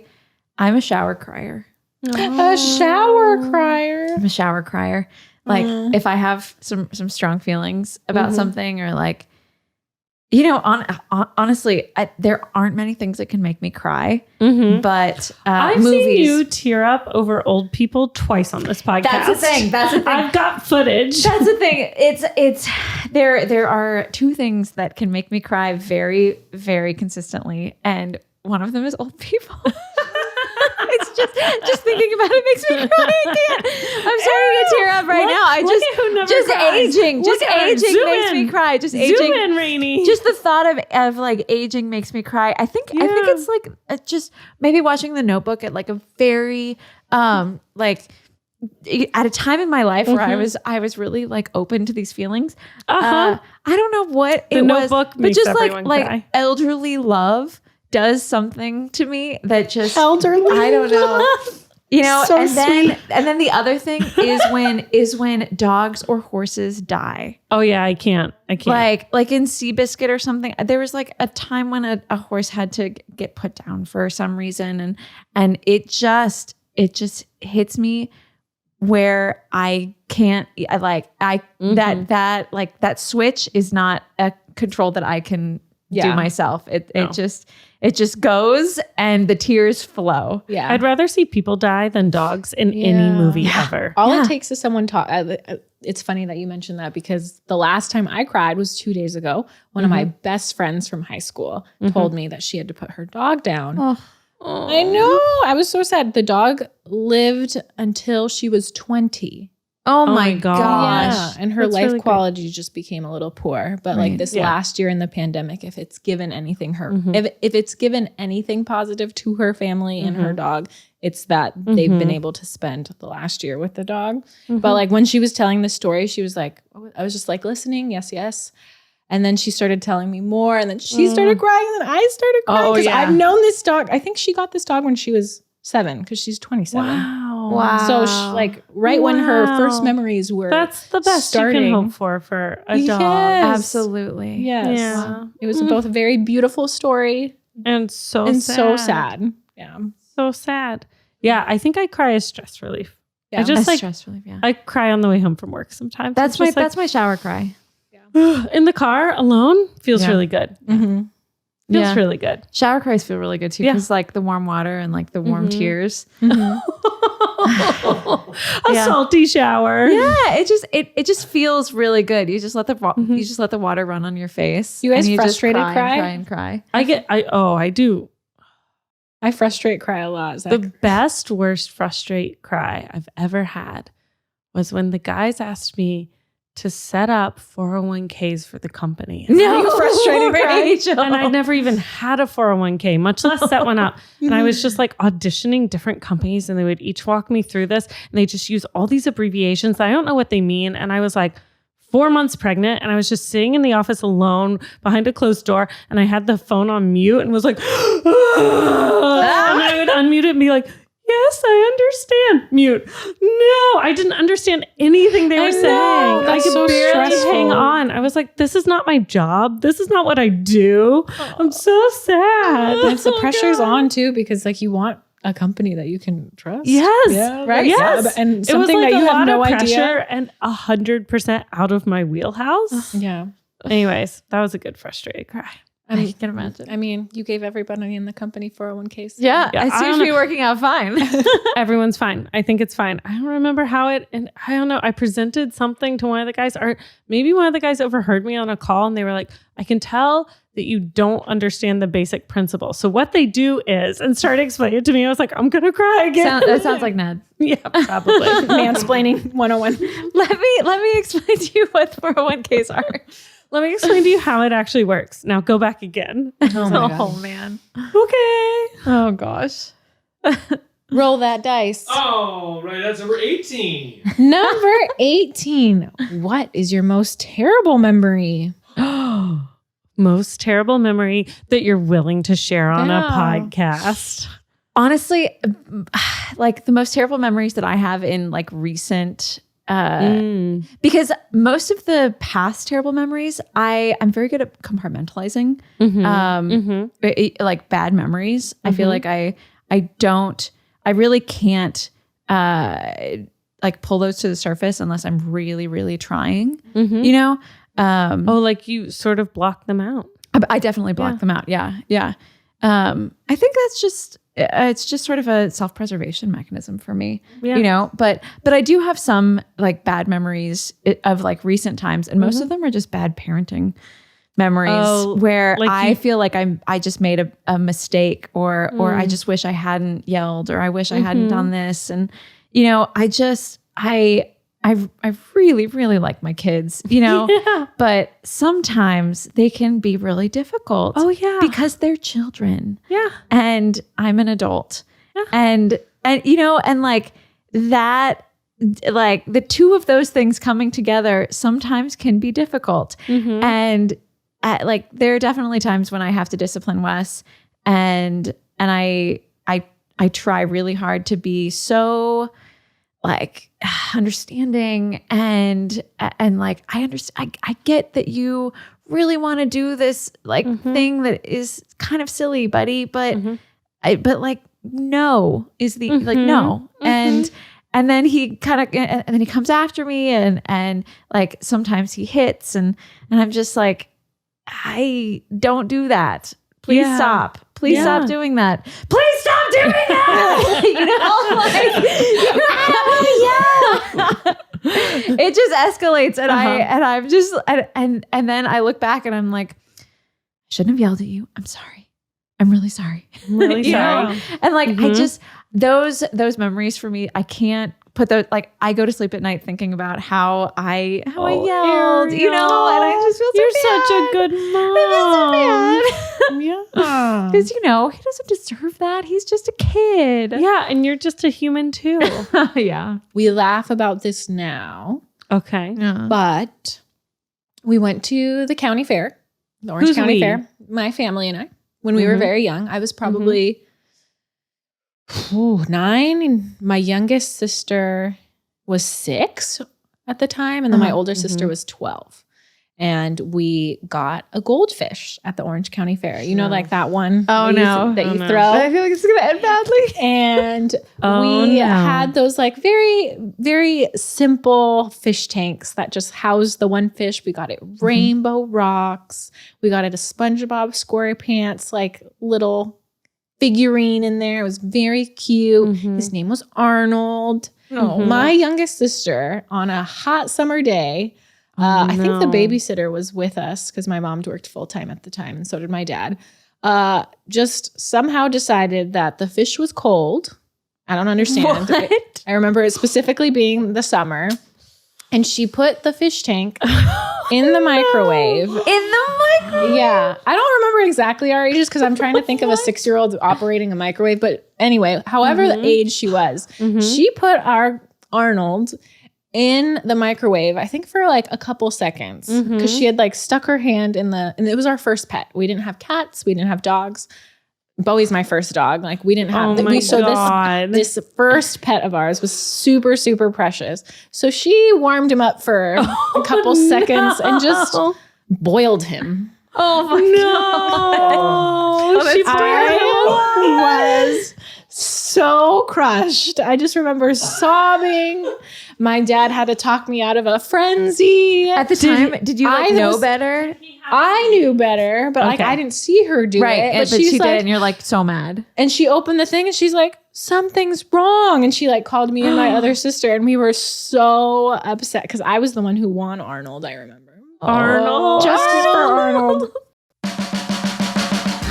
a shower crier. A shower crier. I'm a shower crier. Like if I have some strong feelings about something or like, honestly, there aren't many things that can make me cry, but I've movies. seen you tear up over old people twice on this podcast. That's the thing. I've got footage. That's the thing. It's there are 2 things that can make me cry very, very consistently. And one of them is old people. It's just thinking about it makes me cry. I can't. I'm starting to tear up right now. Aging makes me cry. Just aging. Zoom in, Rainey. Just the thought of like aging makes me cry. I think it's like just maybe watching The Notebook at like a very like at a time in my life where I was really like open to these feelings. I don't know what it was, Notebook but makes just everyone like cry. elderly love does something to me that just Elderly I don't know. So and sweet. then the other thing is when dogs or horses die. Oh yeah, I can't. Like in Seabiscuit or something. There was like a time when a horse had to get put down for some reason, and it just hits me where I can't. That switch is not a control that I can do myself. It just goes and the tears flow. Yeah. I'd rather see people die than dogs in any movie ever. All it takes is someone talk. It's funny that you mentioned that because the last time I cried was 2 days ago. One of my best friends from high school told me that she had to put her dog down. I know. I was so sad. The dog lived until she was 20. Oh my gosh. Yeah. And her That's life really quality just became a little poor. But like this last year in the pandemic, if it's given anything if it's given anything positive to her family and her dog, it's that they've been able to spend the last year with the dog. But like when she was telling the story, she was like, I was just like listening. Yes. And then she started telling me more. And then she started crying. And then I started crying because I've known this dog. I think she got this dog when she was 7 because she's 27. Wow. So she, when her first memories were That's the best starting. you can hope for a dog. Yes. Absolutely. Yes. Yeah. It was both a very beautiful story And so and sad. so sad. Yeah. So sad. Yeah, I think I cry as stress relief. Yeah. I just That's like stress relief, yeah. I cry on the way home from work sometimes. That's my shower cry. in the car alone feels really good. Mm-hmm. Feels really good. Shower cries feel really good too because like the warm water and like the warm tears. A salty shower. Yeah, it just feels really good. You just let the water run on your face. You guys and frustrated just cry? and cry. I do. I frustrate cry a lot. Zach. The best, worst frustrate cry I've ever had was when the guys asked me to set up 401ks for the company. No, you frustrated cry? Rachel. And I never even had a 401k, much less set one up. And I was just like auditioning different companies and they would each walk me through this. And they just use all these abbreviations. I don't know what they mean. And I was like 4 months pregnant and I was just sitting in the office alone behind a closed door. And I had the phone on mute and was like, and I would unmute it and be like, yes, I understand. Mute. No, I didn't understand anything they were saying. Like could so barely stressful. hang on. I was like, this is not my job. This is not what I do. I'm so sad. And the pressure's on too, because like you want a company that you can trust. Yes. Yeah, right. Yes. Yeah, and It was something like that you a have lot no of pressure idea. and 100% out of my wheelhouse. Yeah. Anyways, that was a good frustrated cry. I can imagine. I mean, you gave everybody in the company 401k. So Yeah, Yeah, it I seems don't to be working out fine. Everyone's fine. I think it's fine. I don't remember how it, and I don't know. I presented something to one of the guys, or maybe one of the guys overheard me on a call and they were like, I can tell that you don't understand the basic principle. So what they do is, and started explaining it to me. I was like, I'm going to cry again. That sounds like Ned. Yeah, probably. mansplaining 101. Let me explain to you what 401ks are. Let me explain to you how it actually works. Now go back again. Oh my God. Oh man. Okay. Oh gosh. Roll that dice. Oh, right. That's number 18. Number 18. What is your most terrible memory? Most terrible memory that you're willing to share on a Yeah. podcast. Honestly, like the most terrible memories that I have in like recent because most of the past terrible memories, I'm very good at compartmentalizing. Like bad memories. I feel like I really can't like pull those to the surface unless I'm really, really trying. You know? Like you sort of block them out. I definitely block them out. Yeah. Yeah. I think that's just, it's just sort of a self-preservation mechanism for me, you know, but I do have some like bad memories of like recent times, and most of them are just bad parenting memories where like I feel like I just made a mistake or I just wish I hadn't yelled, or I wish I hadn't done this. And, you know, I really, really like my kids, you know, but sometimes they can be really difficult. Oh, yeah. Because they're children. Yeah. And I'm an adult. Yeah. And you know, and like that, like the two of those things coming together sometimes can be difficult. And like there are definitely times when I have to discipline Wes, and I try really hard to be so like understanding and like I understand. I get that you really want to do this like thing that is kind of silly, buddy, but but like no is the like no. And then he kind of and then he comes after me and like sometimes he hits and I'm just like, I don't do that. Please stop. Please stop doing that. Please stop doing that. It just escalates, and I'm just and then I look back and I'm like, I shouldn't have yelled at you. I'm sorry. I'm really sorry. I'm really You sorry. know? And like I just those memories for me, I can't put those, like I go to sleep at night thinking about how I yelled, Ariel, you know, and I just feel so you're bad. such a good mom. Yeah. Because, you know, he doesn't deserve that. He's just a kid. Yeah, and you're just a human too. Yeah. We laugh about this now, Okay. but we went to the county fair, the Orange Who's County we? Fair, my family and I, when we were very young. I was probably 9, and my youngest sister was 6 at the time, and then my older sister was 12. And we got a goldfish at the Orange County Fair. You know, like that one that you throw. I feel like it's going to end badly. And we had those like very, very simple fish tanks that just housed the one fish. We got it rainbow rocks. We got it a SpongeBob SquarePants, like little figurine in there. It was very cute. His name was Arnold. My youngest sister, on a hot summer day, I think the babysitter was with us because my mom worked full time at the time, and so did my dad. Just somehow decided that the fish was cold. I don't understand. I remember it specifically being the summer. And she put the fish tank in the microwave. In the microwave? Yeah. I don't remember exactly our ages because I'm trying to think of a 6-year-old operating a microwave. But anyway, however the age she was, she put our Arnold in the microwave, I think for like a couple seconds, because she had like stuck her hand in and it was our first pet. We didn't have cats. We didn't have dogs. Bowie's my first dog. Like we didn't have Oh my God. this first pet of ours was super, super precious. So she warmed him up for a couple seconds and just boiled him. Oh my No. God. She I was so crushed. I just remember sobbing. My dad had to talk me out of a frenzy. At the time, did you like, know was- better? I knew better, but like Okay. I didn't see her do it. But she's she like, did, and you're like so mad. and she opened the thing and she's like, something's wrong. And she like called me and my other sister, and we were so upset because I was the one who won Arnold, I remember. Arnold. Justice for Arnold.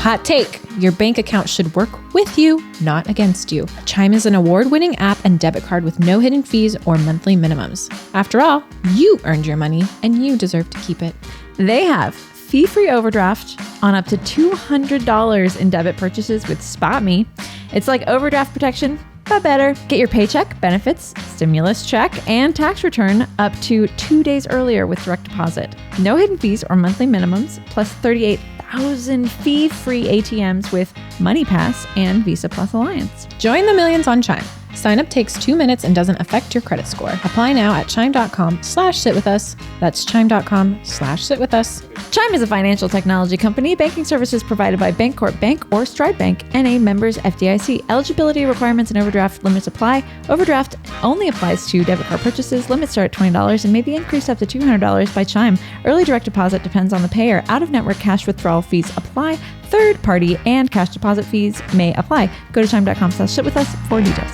Hot take. Your bank account should work with you, not against you. Chime is an award-winning app and debit card with no hidden fees or monthly minimums. After all, you earned your money and you deserve to keep it. They have fee-free overdraft on up to $200 in debit purchases with SpotMe. It's like overdraft protection, but better. Get your paycheck, benefits, stimulus check, and tax return up to 2 days earlier with direct deposit. No hidden fees or monthly minimums, plus 38,000 fee-free ATMs with MoneyPass and Visa Plus Alliance. Join the millions on Chime. Sign up takes 2 minutes and doesn't affect your credit score. Apply now at chime.com/sitwithus. That's chime.com/sitwithus. Chime is a financial technology company. Banking services provided by Bancorp Bank or Stride Bank, N.A. members FDIC. Eligibility requirements and overdraft limits apply. Overdraft only applies to debit card purchases. Limits start at $20 and may be increased up to $200 by Chime. Early direct deposit depends on the payer. Out-of-network cash withdrawal fees apply. Third-party and cash deposit fees may apply. Go to chime.com/sitwithus for details.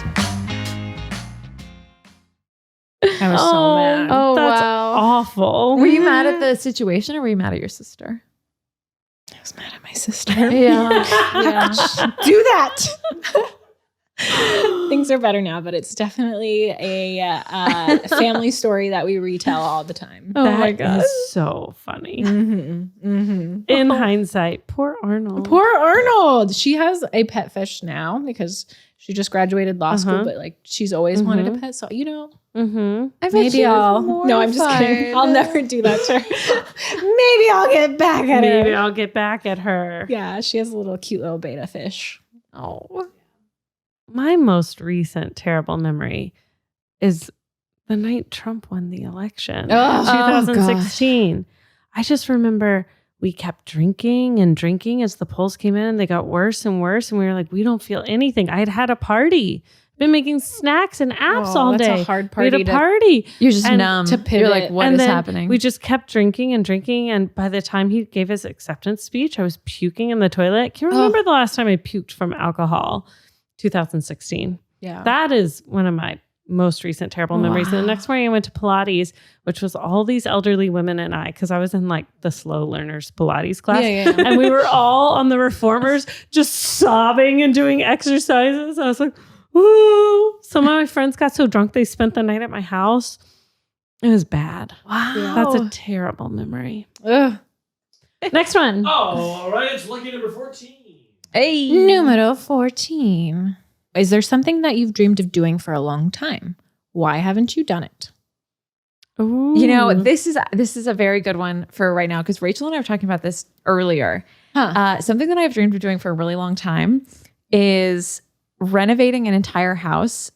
I was so mad. Oh, That's wow. awful. Were you mad at the situation or were you mad at your sister? I was mad at my sister. Yeah. Do that. Things are better now, but it's definitely a family story that we retell all the time. Oh my That God. is so funny. Mm-hmm. Mm-hmm. In hindsight, poor Arnold. Poor Arnold. She has a pet fish now because she just graduated law school, but like she's always wanted a pet. So, you know, Mm-hmm. I bet maybe she was I'll. No, I'm just kidding. I'll mortified. never do that to her. Maybe I'll get back at Maybe her. I'll get back at her. Yeah, she has a little cute little beta fish. Oh. My most recent terrible memory is the night Trump won the election, Oh, 2016. I just remember we kept drinking and drinking as the polls came in, and they got worse and worse. And we were like, we don't feel anything. I had a party, been making snacks and apps all that's day. a hard We had party a to- party. You're just And numb. to You're like, pivot. what and is then happening? We just kept drinking and drinking. And by the time he gave his acceptance speech, I was puking in the toilet. Can you remember the last time I puked from alcohol? 2016. Yeah. That is one of my most recent terrible memories. And the next morning I went to Pilates, which was all these elderly women and I, because I was in like the slow learners Pilates class. Yeah. And we were all on the reformers just sobbing and doing exercises. I was like, ooh. Some of my friends got so drunk they spent the night at my house. It was bad. wow. That's a terrible memory. Ugh. Next one. Oh, all right. It's lucky number 14. Hey. Numero 14. Is there something that you've dreamed of doing for a long time? Why haven't you done it? Ooh. You know, this is a very good one for right now because Rachel and I were talking about this earlier. Something that I've dreamed of doing for a really long time is renovating an entire house,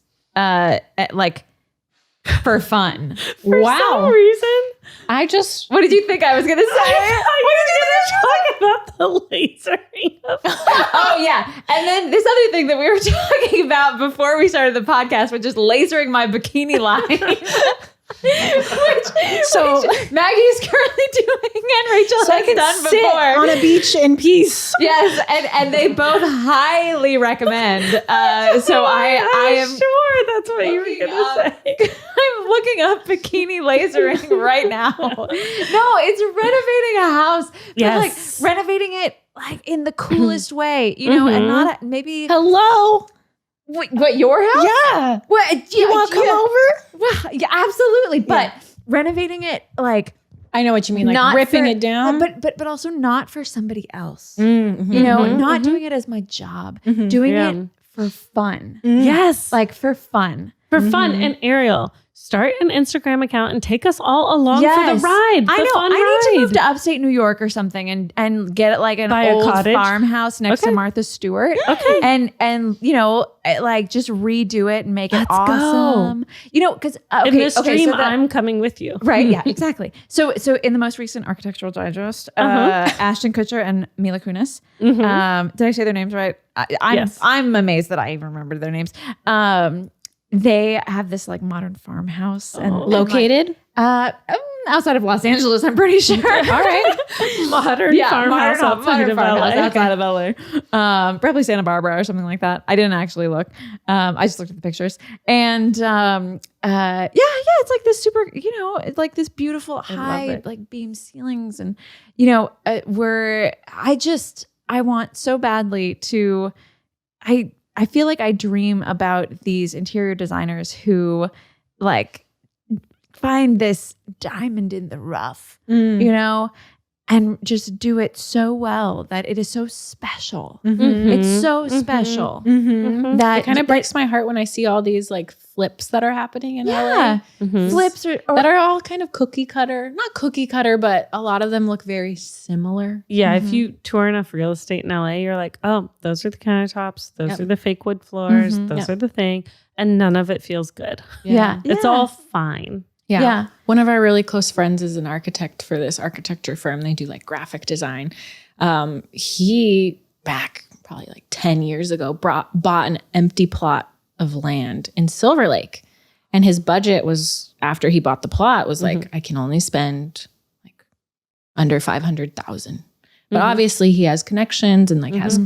for fun. For some reason. I just What did you think I was gonna say? I was going to talk about the lasering of Oh yeah, and then this other thing that we were talking about before we started the podcast, which is lasering my bikini line. which Maggie is currently doing and Rachel has done sit before. on a beach in peace. Yes, and they both highly recommend. So I am sure that's what you were going to say. I'm looking up bikini lasering right now. No, it's renovating a house. But Yes. like renovating it like in the coolest way, you know, and not maybe Hello. what your house? Yeah. What You want to come over? Well, yeah, absolutely. But renovating it like I know what you mean. Like not ripping for- it down. but also not for somebody else. Mhm. You know, Mhm, not mhm. doing it as my job, doing Yeah. it for fun. Yes. Like for fun. for fun. And Ariel, start an Instagram account and take us all along for the ride. I The know. fun I need to ride. move to upstate New York or something and get like an Buy a old cottage. farmhouse next to Martha Stewart. Okay. And you know, like just redo it and make it Let's go. awesome. You know, because In this dream, so that- I'm coming with you. Right. Yeah, exactly. So in the most recent Architectural Digest, Ashton Kutcher and Mila Kunis, did I say their names right? Yes. I'm amazed that I even remember their names. They have this like modern farmhouse and Located? outside of Los Angeles, I'm pretty sure. All right. Modern farmhouse outside of LA. Outside of LA. Probably Santa Barbara or something like that. I didn't actually look. I just looked at the pictures. And it's like this super, you know, it's like this beautiful high like beam ceilings. And, you know, I want so badly to, I feel like I dream about these interior designers who like find this diamond in the rough, you know, and just do it so well that it is so special. It's so special that It kind of breaks my heart when I see all these like flips that are happening in yeah, LA. flips or That are all kind of cookie cutter. Not cookie cutter, but a lot of them look very similar. Yeah, if you tour enough real estate in LA, you're like, oh, those are the countertops. Those are the fake wood floors. Those are the thing. And none of it feels good. yeah. It's all fine. Yeah. One of our really close friends is an architect for this architecture firm. They do like graphic design. He back probably like 10 years ago bought an empty plot of land in Silver Lake. And his budget was, after he bought the plot, was like, I can only spend like under 500,000. But obviously he has connections and like has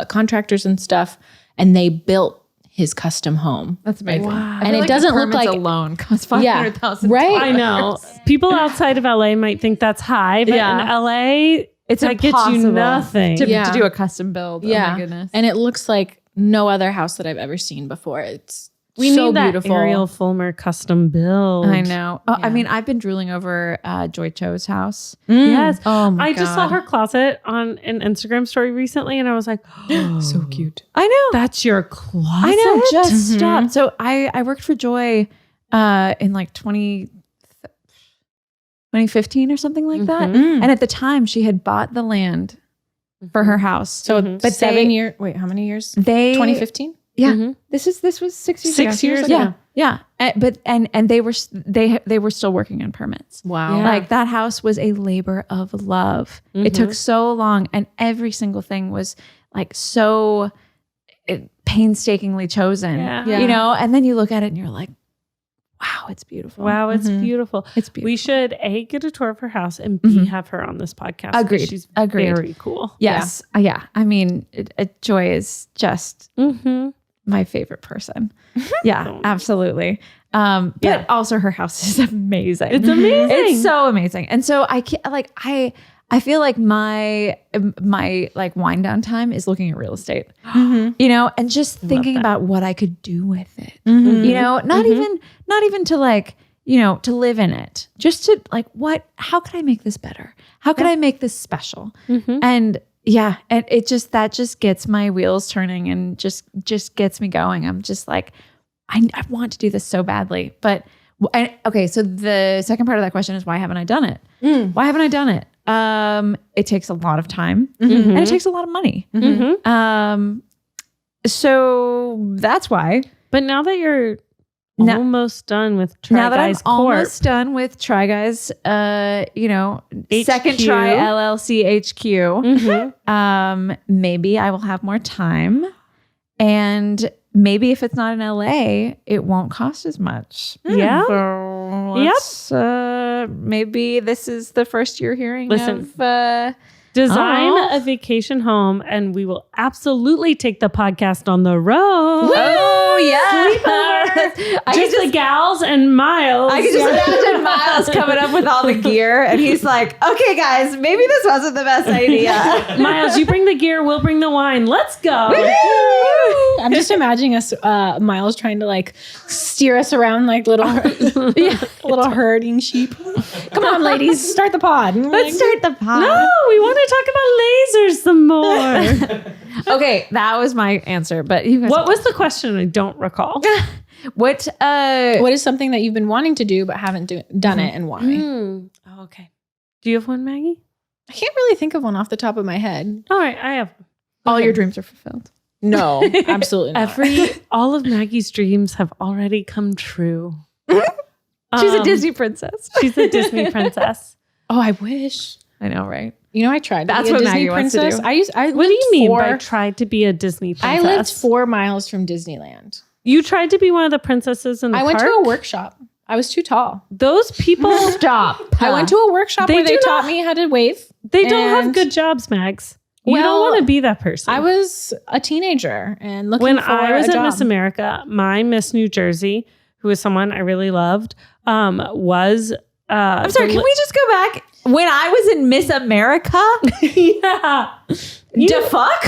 contractors and stuff. And they built his custom home. That's amazing. Wow. And it doesn't look like alone costs $500,000. right? I know. People outside of LA might think that's high, but in LA, It's that gets you nothing. to Yeah. do a custom build. Yeah. Oh my goodness. And it looks like no other house that I've ever seen before. It's We so need that beautiful. Ariel Fulmer custom build. I know. Oh, Yeah. I mean, I've been drooling over Joy Cho's house. Yes. Oh my I just saw God. her closet on an Instagram story recently, and I was like, so cute. I know. that's your closet? I know. Just stop. So I worked for Joy in like 2015 or something like that. And at the time, she had bought the land for her house. So But 7 years. Wait, how many years? They 2015. Yeah. This was 6 years ago. 6 years Yeah. ago. Yeah. And they were still working on permits. Wow. Yeah. Like that house was a labor of love. It took so long, and every single thing was like so painstakingly chosen. Yeah. You know, and then you look at it and you're like, wow, it's beautiful. Wow, it's beautiful. It's beautiful. We should get a tour of her house and B, have her on this podcast. 'cause Agreed. She's Agreed. very cool. Yes. Yeah. I mean, Joy is just my favorite person. Yeah, absolutely. But also her house is amazing. It's amazing. It's so amazing. And so I can't like I feel like my like wind down time is looking at real estate, you know, and just thinking about what I could do with it, you know, not even to like, you know, to live in it, just to like, how could I make this better? How could I make this special? And yeah, and that just gets my wheels turning and just gets me going. I'm just like, I want to do this so badly, but okay. So the second part of that question is, why haven't I done it? Why haven't I done it? It takes a lot of time and it takes a lot of money. So that's why. But now that you're Now- almost done with Try Now that Guys I'm Corp, almost done with Try Guys, you know, HQ. second Try LLC HQ, maybe I will have more time, and maybe if it's not in LA, it won't cost as much. Yeah. So let's, maybe this is the first you're hearing Listen. of. design a vacation home, and we will absolutely take the podcast on the road. Oh yeah, Just the gals and Miles. I can just imagine Miles coming up with all the gear, and he's like, "Okay, guys, maybe this wasn't the best idea." Miles, you bring the gear, we'll bring the wine. Let's go. I'm just imagining us, Miles trying to like steer us around like little herding sheep. Come on, ladies, start the pod. Let's start the pod. No, we want to talk about lasers some more. Okay, that was my answer. But you guys What was the question? I don't recall. what is something that you've been wanting to do but haven't done it, and why? Oh, okay. Do you have one, Maggie? I can't really think of one off the top of my head. All right, I have. all your dreams are fulfilled? No, absolutely not. All of Maggie's dreams have already come true. She's a Disney princess. She's a Disney princess. Oh, I wish. I know, right? You know, I tried. That's to be what a Disney Maggie wants to princess. do. What do you mean by tried to be a Disney princess? I lived 4 miles from Disneyland. You tried to be one of the princesses in the park? I went to a workshop. I was too tall. Those people Stop. I went to a workshop where they taught me how to wave. They don't have and- good jobs, Mags. You Well, don't want to be that person. I was a teenager and looking when for I was a at job. Miss America, my Miss New Jersey, who was someone I really loved, was. I'm sorry, can we just go back? When I was in Miss America? Yeah. The fuck?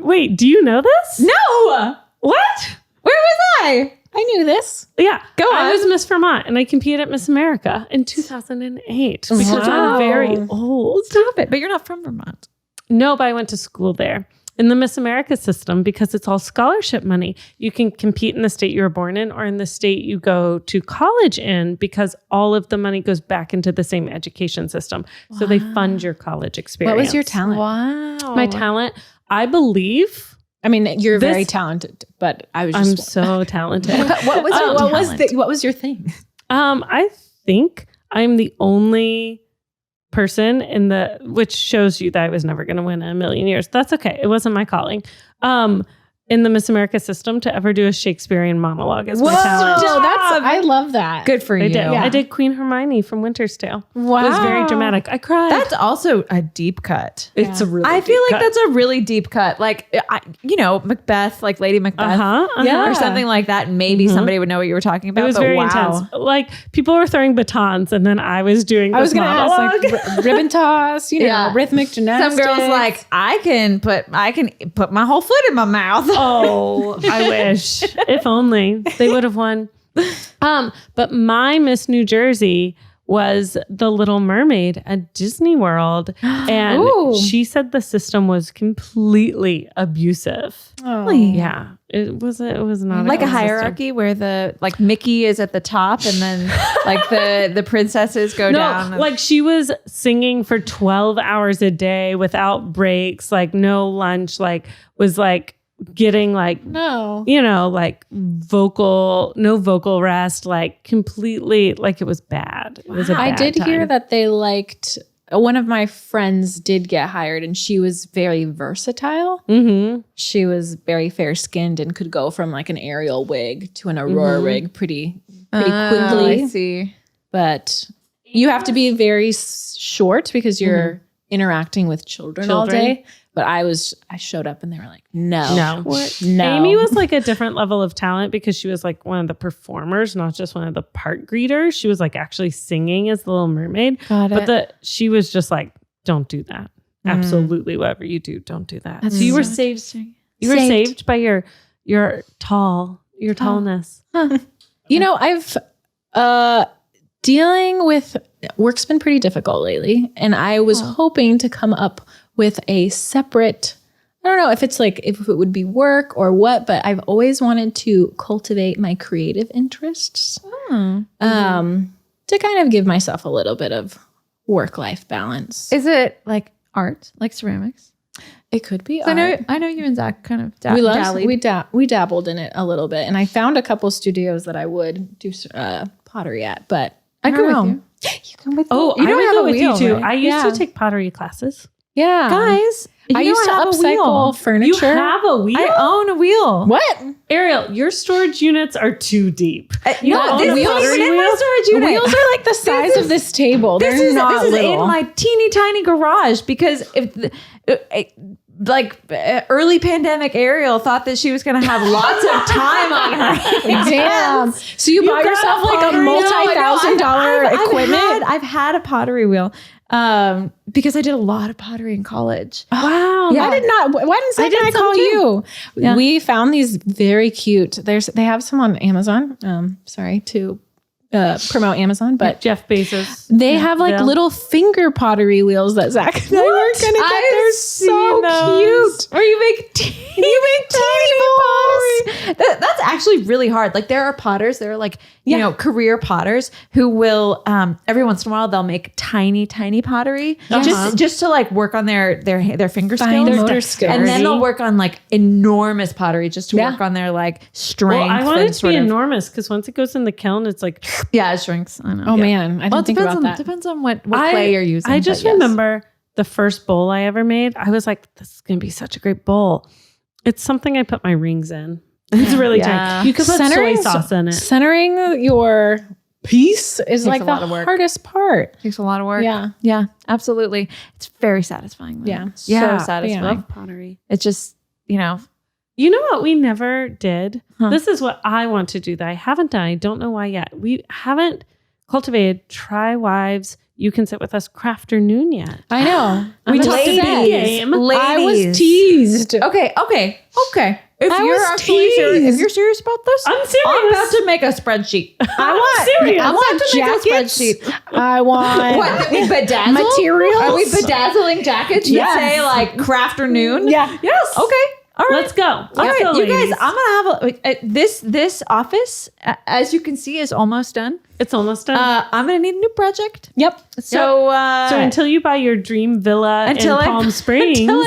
Wait, do you know this? No. What? Where was I? I knew this. Yeah. Go I on. was Miss Vermont and I competed at Miss America in 2008 because Wow. I'm very old. Stop it. But you're not from Vermont. No, but I went to school there. In the Miss America system, because it's all scholarship money, you can compete in the state you were born in or in the state you go to college in because all of the money goes back into the same education system. So they fund your college experience. What was your talent? Wow. My talent, I believe. I mean, you're very This- talented, but I was I'm just. so talented. What was your talent? What was your thing? I think I'm the only person which shows you that I was never going to win in a million years. That's okay. It wasn't my calling. In the Miss America system to ever do a Shakespearean monologue as my talent. I love that. Good for you. I did. Yeah. I did Queen Hermione from Winter's Tale. Wow. It was very dramatic. I cried. That's also a deep cut. it's a really I feel deep like cut. that's a really deep cut. Like, Macbeth, like Lady Macbeth. Yeah. Or something like that. Maybe somebody would know what you were talking about. It was but very wow. intense. Like people were throwing batons and then I was doing I was this going to monologue. ask, like, ribbon toss, Yeah. rhythmic gymnastics. Some girls like, I can put my whole foot in my mouth. Oh, I wish. If only they would have won. But my Miss New Jersey was the Little Mermaid at Disney World. And Ooh. she said the system was completely abusive. Oh. Yeah. It was not Like a good system. hierarchy where like Mickey is at the top and then like the princesses go down. No, like she was singing for 12 hours a day without breaks, like no lunch, like was like getting like No. like no vocal rest, like completely, like it was bad. It was a I bad did hear time. that they liked, one of my friends did get hired and she was very versatile. Mm-hmm. She was very fair skinned and could go from like an Ariel wig to an Aurora wig pretty quickly. I see. But you have to be very short because you're interacting with children all day. But I showed up and they were like, no. No. Amy was like a different level of talent because she was like one of the performers, not just one of the park greeters. She was like actually singing as the Little Mermaid. Got it. But she was just like, don't do that. Absolutely, whatever you do, don't do that. That's So you were so saved. You were saved by your tallness. You know, I've dealing with work's been pretty difficult lately, and I was hoping to come up with a separate, I don't know if it's like if it would be work or what, but I've always wanted to cultivate my creative interests to kind of give myself a little bit of work-life balance. Is it like art, like ceramics? It could be I art. know you and Zach kind of We dabbled in it a little bit, and I found a couple studios that I would do pottery at, but I go don't with know. you. You come with Oh, me. I don't would have go a with wheel, you too. right? I used Yeah. to take pottery classes. Yeah, Guys, I used to upcycle furniture. You have a wheel? I own a wheel. What? Ariel, your storage units are too deep. No, this the isn't wheels- even in my storage The unit. wheels are like the size of this table. They're This is not little. in my teeny tiny garage because early pandemic Ariel thought that she was going to have lots of time on her hands. Damn. So you bought yourself like a pottery- multi-$1,000 equipment? I've had a pottery wheel because I did a lot of pottery in college. Wow. Yeah. Why didn't Zach and I call you? We found these very cute. They have some on Amazon. Sorry to promote Amazon, but Jeff Bezos. they have like Bill. little finger pottery wheels that Zach and I were gonna get. They're so cute. Or you make teeny pottery. That's actually really hard. Like there are potters, there are like, you know, career potters who will every once in a while they'll make tiny pottery just to like work on their finger Fine skills. motor skills. And then they'll work on like enormous pottery just to work on their like strength. Well, I want and it to sort be of- enormous because once it goes in the kiln, it's like Yeah, it shrinks. I know. Oh man, I didn't think about that. Depends on what clay you're using. I just but yes. remember the first bowl I ever made. I was like, this is going to be such a great bowl. It's something I put my rings in. It's really tiny. You could put soy sauce in it. Centering your piece is like a the lot of work. hardest part. Takes a lot of work. Yeah. Yeah, absolutely. It's very satisfying. Though. Yeah. So satisfying. Yeah. Love pottery. It's just, you know, You know what we never did? Huh. This is what I want to do that I haven't done. I don't know why yet. We haven't cultivated Try Wives, You Can Sit With Us Crafternoon yet. I know. We I'm talked upset. a big game. I was teased. Okay. If I you're was actually serious, teased. if you're serious about this, I'm serious. I'm about to make a spreadsheet. serious. I want to make a jackets. spreadsheet. I want What? Are we bedazzled? materials. Are we bedazzling jackets Yes. that say like crafternoon? Yeah. Yes. Okay. All right. Let's go. All right, go, you guys. ladies. I'm gonna have this office, as you can see, is almost done. It's almost done. I'm gonna need a new project. Yep. So, so until you buy your dream villa in Palm Springs. it probably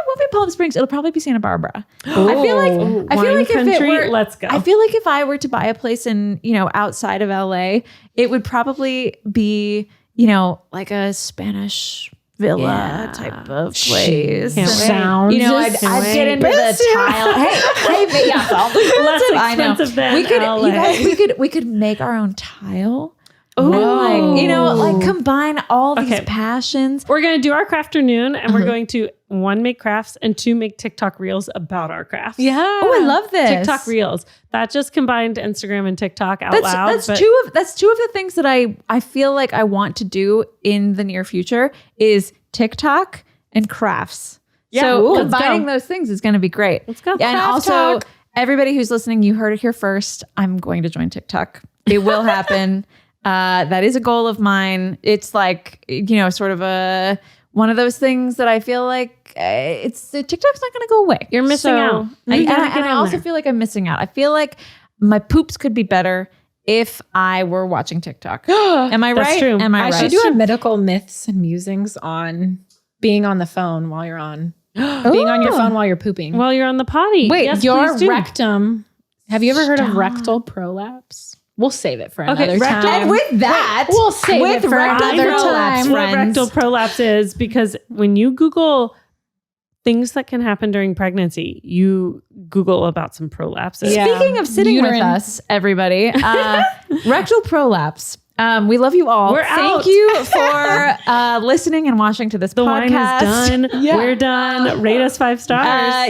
won't be Palm Springs. It'll probably be Santa Barbara. I feel like wine country, let's go. I feel like if I were to buy a place in outside of LA, it would probably be like a Spanish villa type of place. Can't wait. Sounds. I'd get into the tile. Hey, yeah, Less I know. expensive than We could, LA. you guys, we could make our own tile. Ooh. And like combine all these Okay. passions. We're going to do our crafternoon and we're going to 1, make crafts and 2, make TikTok reels about our crafts. Yeah. Oh, I love this. TikTok reels. That just combined Instagram and TikTok out loud. That's two of the things that I feel like I want to do in the near future is TikTok and crafts. Yeah. So Ooh, let's combining go. those things is going to be great. Let's go. And Craft also talk. everybody who's listening, you heard it here first. I'm going to join TikTok. It will happen. That is a goal of mine. It's like, sort of one of those things that I feel like TikTok's not going to go away. You're missing out. You gotta get And I on also there. feel like I'm missing out. I feel like my poops could be better if I were watching TikTok. Am I That's right? true. Am I I right? should do a medical myths and musings on being on the phone while you're on being on your phone while you're pooping. While you're on the potty. Wait, Yes, your please do. rectum. Have you ever heard of rectal prolapse? We'll save it for another rectal- time. And with that, We'll save with it for rectal another prolapse, time. What friends. rectal prolapse is, because when you Google things that can happen during pregnancy, you Google about some prolapses. Yeah. Speaking of sitting with Uterine. us, everybody, rectal prolapse. We love you all. We're Thank out. you for listening and watching to this The podcast. wine is done. Yeah. We're done. Rate us 5 stars.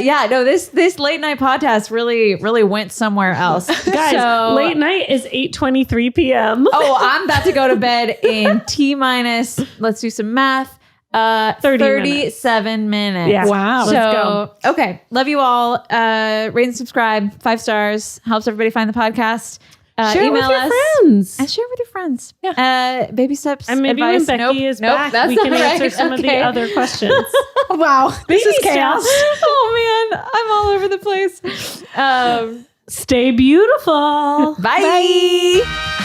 This late night podcast really went somewhere else. Guys, So- late night is 8:23 p.m. Oh, I'm about to go to bed in T minus, let's do some math, 37 minutes. Yeah. Wow. So, okay. Love you all. Rate and subscribe. 5 stars. Helps everybody find the podcast. Share it Email with your us. friends. And share it with your friends. Yeah. Baby steps. And maybe advice. when Becky is back, that's we not can answer right. some of the Okay. other questions. Wow. This is chaos. Oh man, I'm all over the place. Stay beautiful. Bye.